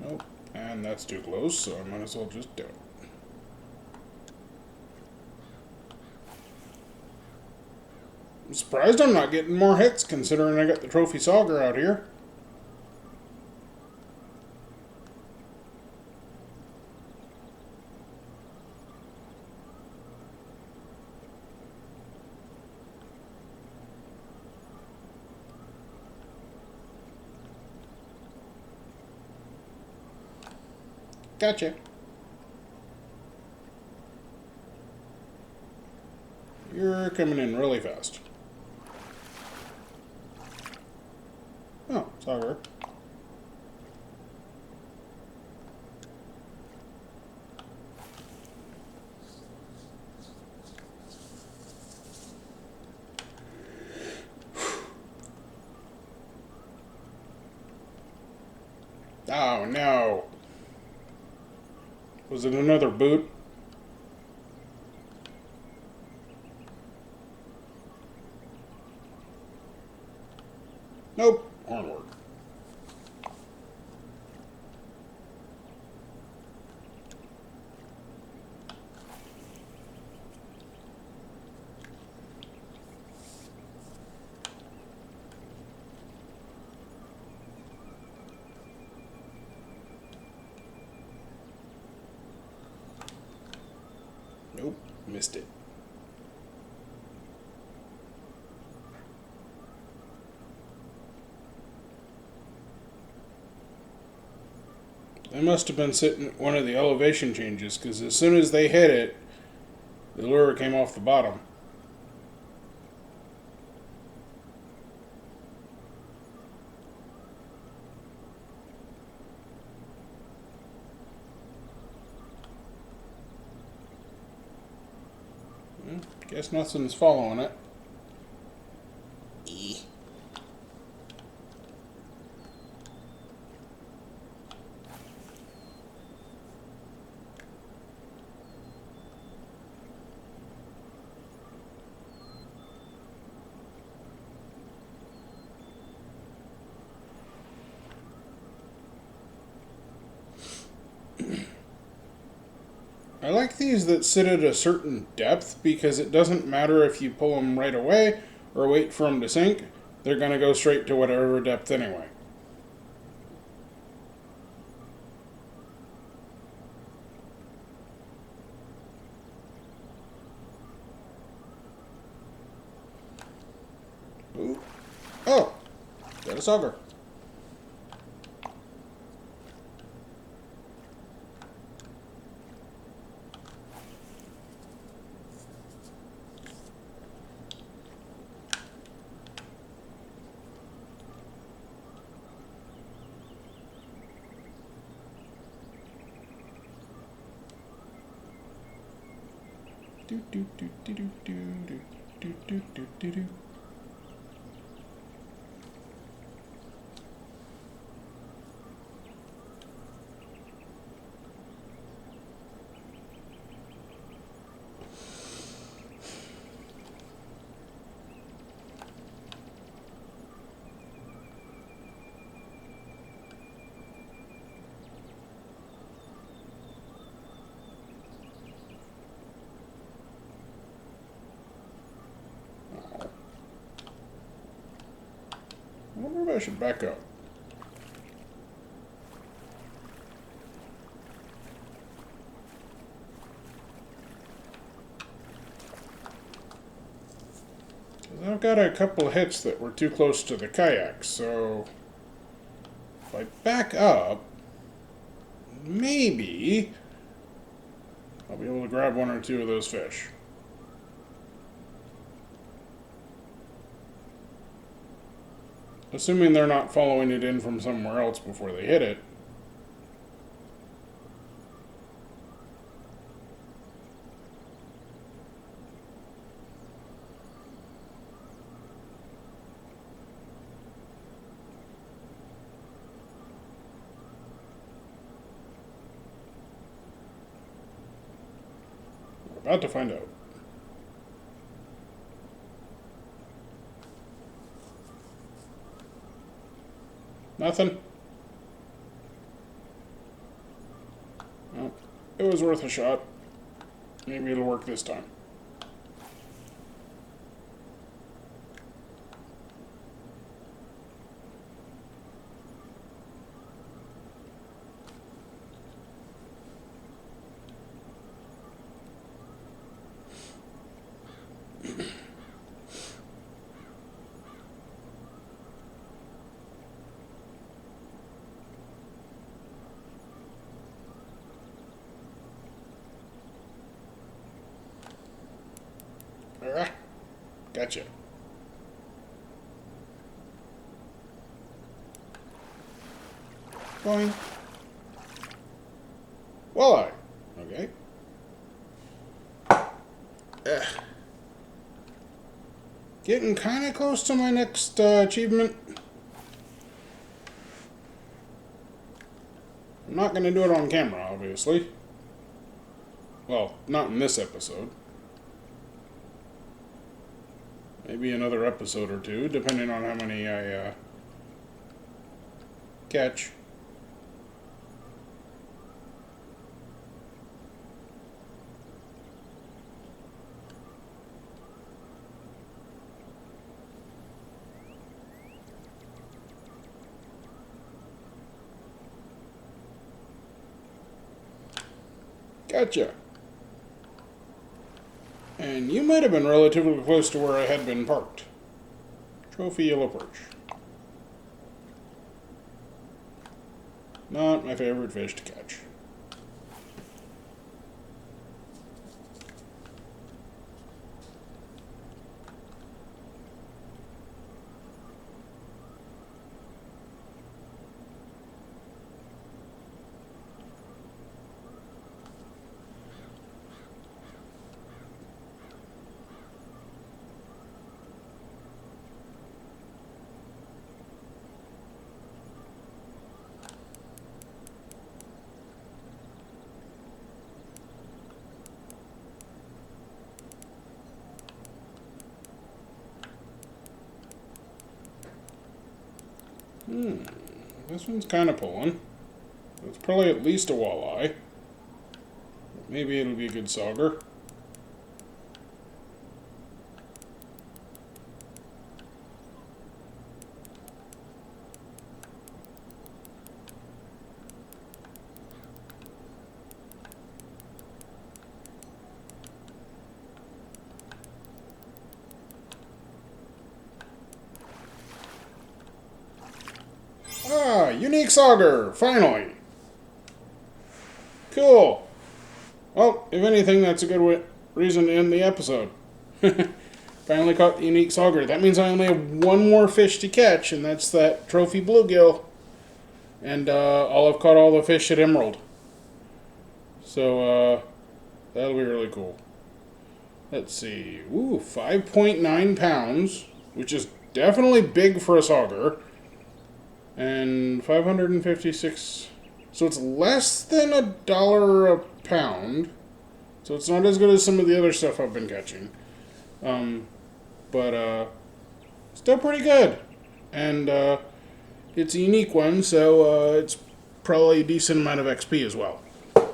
Nope. And that's too close, so I might as well just do it. I'm surprised I'm not getting more hits considering I got the Trophy Sauger out here. Gotcha. You're coming in really fast. Sauger. Oh no. Was it another boot? Nope. Onward. Nope. Missed it. They must have been sitting at one of the elevation changes, because as soon as they hit it, the lure came off the bottom. Guess nothing's following it. I like these that sit at a certain depth because it doesn't matter if you pull them right away or wait for them to sink. They're going to go straight to whatever depth anyway. Ooh. Oh, got a sauger. Do do do do do do do do do do do. I wonder if I should back up. Because I've got a couple of hits that were too close to the kayak, so if I back up, maybe I'll be able to grab one or two of those fish. Assuming they're not following it in from somewhere else before they hit it. We're about to find out. Nothing? Well, it was worth a shot. Maybe it'll work this time. Gotcha. Boing. Walleye. Okay. Getting kind of close to my next achievement. I'm not going to do it on camera, obviously. Well, not in this episode. Maybe another episode or two, depending on how many I catch. Gotcha. And you might have been relatively close to where I had been parked. Trophy yellow perch. Not my favorite fish to catch. This one's kind of pulling. It's probably at least a walleye. Maybe it'll be a good sauger. Ah, Unique Sauger! Finally! Cool! Well, if anything, that's a good reason to end the episode. Finally caught the Unique Sauger. That means I only have one more fish to catch, and that's that trophy bluegill. And I'll have caught all the fish at Emerald. So, that'll be really cool. Let's see. Ooh, 5.9 pounds, which is definitely big for a sauger. And 556, so it's less than $1 a pound. So it's not as good as some of the other stuff I've been catching. But still pretty good. And it's a unique one, so it's probably a decent amount of XP as well. It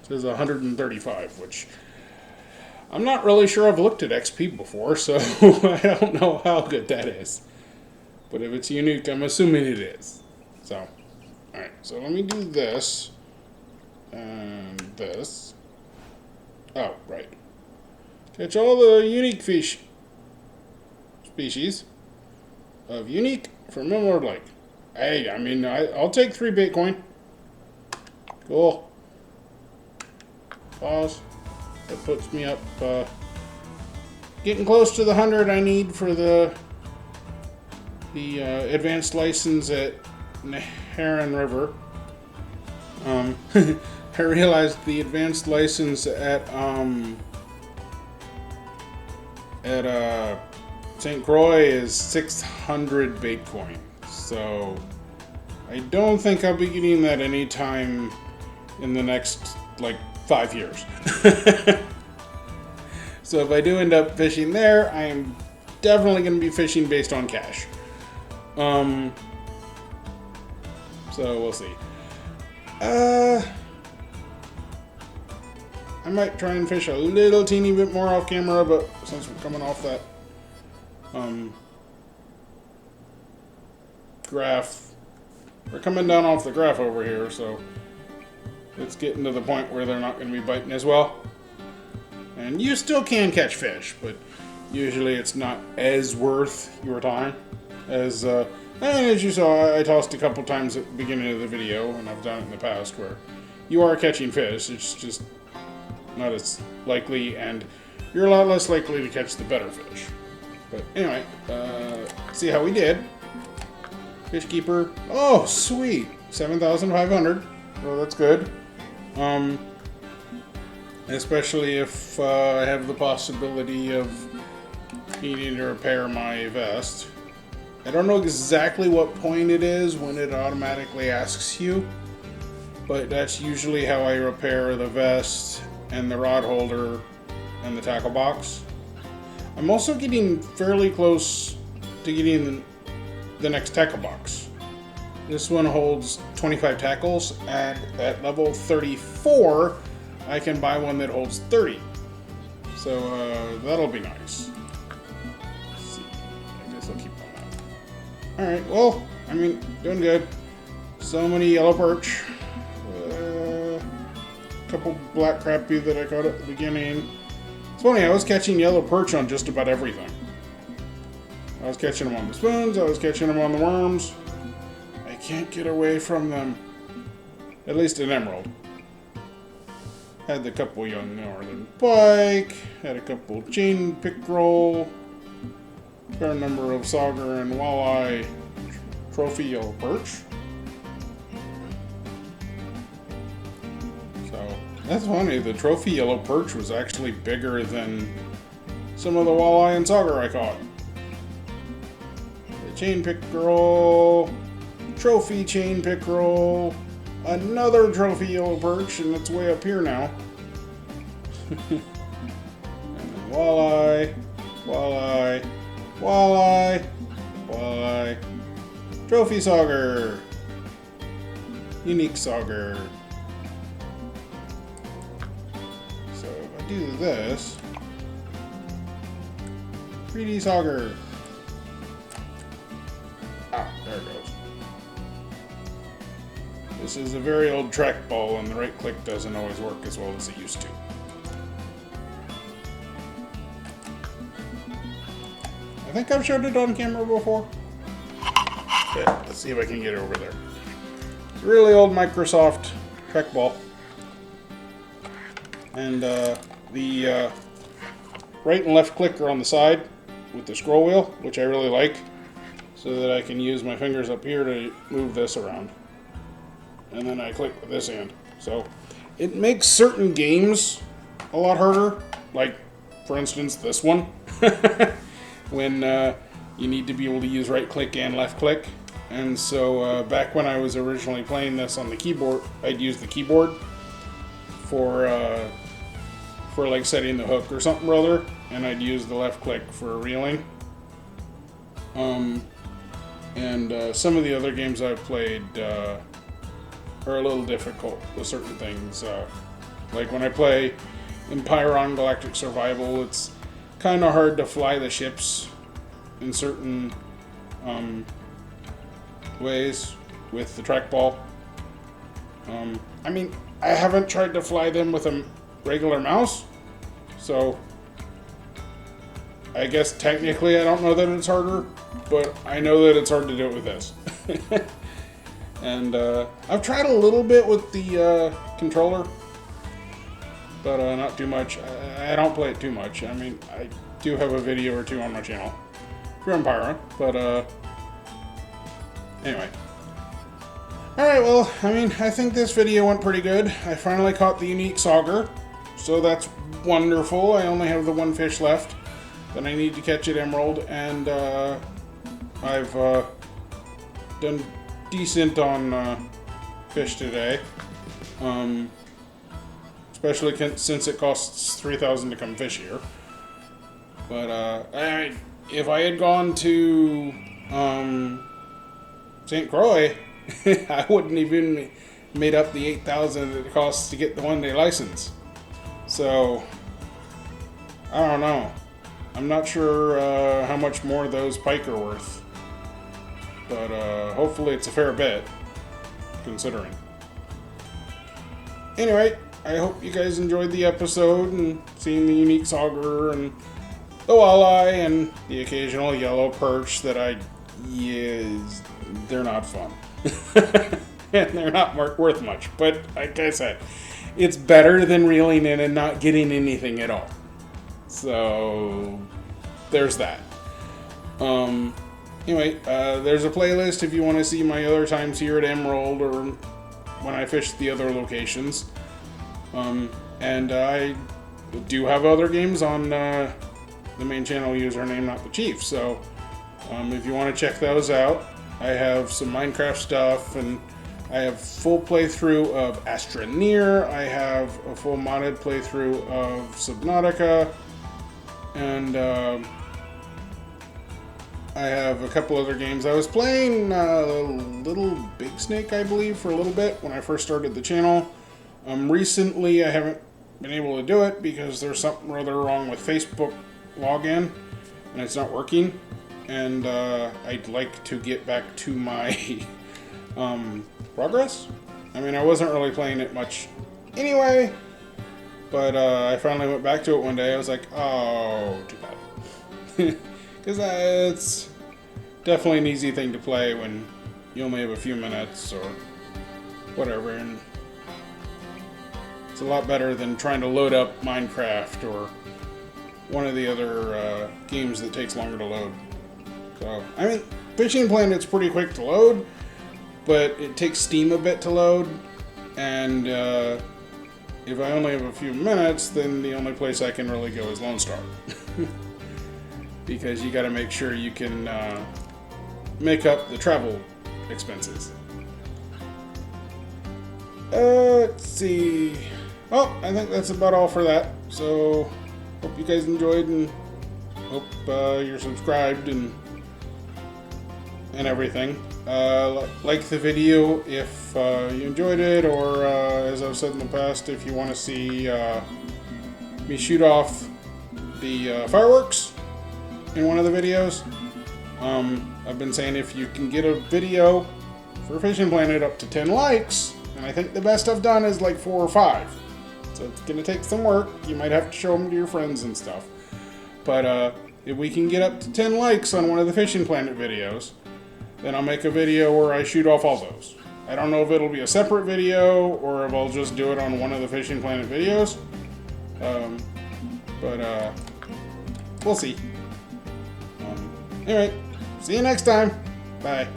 says 135, which I'm not really sure I've looked at XP before, so I don't know how good that is. But if it's unique, I'm assuming it is. So, alright, so let me do this. And this. Oh, right. Catch all the unique fish species of unique from Millward Lake. Hey, I mean, I'll take 3 Bitcoin. Cool. Pause. That puts me up, getting close to the 100 I need for the advanced license at Heron River. I realized the advanced license at St. Croix is 600 Bitcoin. So I don't think I'll be getting that anytime in the next, 5 years. So if I do end up fishing there, I am definitely going to be fishing based on cash. So we'll see. I might try and fish a little teeny bit more off camera, but since we're coming off that graph, we're coming down off the graph over here, so it's getting to the point where they're not going to be biting as well. And you still can catch fish, but usually it's not as worth your time as and as you saw, I tossed a couple times at the beginning of the video, and I've done it in the past, where you are catching fish. It's just not as likely, and you're a lot less likely to catch the better fish. But anyway, see how we did. Fish keeper. Oh, sweet. 7,500. So that's good. Especially if I have the possibility of needing to repair my vest. I don't know exactly what point it is when it automatically asks you, but that's usually how I repair the vest and the rod holder and the tackle box. I'm also getting fairly close to getting the next tackle box. This one holds 25 tackles, and at level 34 I can buy one that holds 30. So that'll be nice. Let's see. I guess I'll keep that. Alright, well, I mean, doing good. So many yellow perch. A couple black crappie that I caught at the beginning. It's funny, I was catching yellow perch on just about everything. I was catching them on the spoons, I was catching them on the worms. I can't get away from them. At least an emerald. Had a couple young northern pike, had a couple chain pickerel, fair number of sauger and walleye, trophy yellow perch. So that's funny, the trophy yellow perch was actually bigger than some of the walleye and sauger I caught. The chain pickerel, trophy chain pickerel, another trophy yellow perch, and it's way up here now. And then walleye, walleye, walleye, walleye, Trophy Sauger, Unique Sauger. So if I do this, 3D Sauger. Ah, there it goes. This is a very old trackball, and the right click doesn't always work as well as it used to. I think I've showed it on camera before. Okay, let's see if I can get it over there. It's a really old Microsoft trackball. And the right and left click are on the side with the scroll wheel, which I really like, so that I can use my fingers up here to move this around. And then I click with this hand. So it makes certain games a lot harder. Like, for instance, this one. When you need to be able to use right click and left click. And so back when I was originally playing this on the keyboard, I'd use the keyboard for like setting the hook or something or other. And I'd use the left click for reeling. And some of the other games I've played are a little difficult with certain things. Like when I play Empiron Galactic Survival, it's kind of hard to fly the ships in certain ways with the trackball. I mean, I haven't tried to fly them with a regular mouse, so I guess technically I don't know that it's harder, but I know that it's hard to do it with this. And I've tried a little bit with the controller, but not too much. I don't play it too much. I mean, I do have a video or two on my channel for Empire, but anyway. Alright, well, I mean, I think this video went pretty good. I finally caught the Unique Sauger, so that's wonderful. I only have the one fish left. Then I need to catch at Emerald, and I've done decent on fish today. Especially since it costs 3,000 to come fish here. But if I had gone to St. Croix, I wouldn't even made up the 8,000 that it costs to get the one-day license. So I don't know. I'm not sure how much more those pike are worth, but hopefully it's a fair bit, considering. Anyway, I hope you guys enjoyed the episode and seeing the Unique Sauger and the walleye and the occasional yellow perch that they're not fun. And they're not worth much. But like I said, it's better than reeling in and not getting anything at all. So there's that. Anyway, there's a playlist if you want to see my other times here at Emerald or when I fished the other locations. And I do have other games on the main channel username, Not the Chief. So if you want to check those out, I have some Minecraft stuff, and I have full playthrough of Astroneer. I have a full modded playthrough of Subnautica, and I have a couple other games. I was playing Little Big Snake, I believe, for a little bit when I first started the channel. Recently, I haven't been able to do it because there's something rather wrong with Facebook login, and it's not working. And I'd like to get back to my progress. I mean, I wasn't really playing it much anyway, but I finally went back to it one day. I was like, oh, too bad. Because it's definitely an easy thing to play when you only have a few minutes or whatever, and it's a lot better than trying to load up Minecraft or one of the other games that takes longer to load. So, I mean, Fishing Planet's pretty quick to load, but it takes Steam a bit to load, and if I only have a few minutes, then the only place I can really go is Lone Star. Because you got to make sure you can make up the travel expenses. Let's see. Oh, I think that's about all for that. So, hope you guys enjoyed, and hope you're subscribed and everything. Like the video if you enjoyed it, or as I've said in the past, if you want to see me shoot off the fireworks in one of the videos. I've been saying if you can get a video for Fishing Planet up to 10 likes, and I think the best I've done is like 4 or 5. So it's going to take some work. You might have to show them to your friends and stuff. But if we can get up to 10 likes on one of the Fishing Planet videos, then I'll make a video where I shoot off all those. I don't know if it'll be a separate video or if I'll just do it on one of the Fishing Planet videos. But we'll see. Anyway, see you next time. Bye.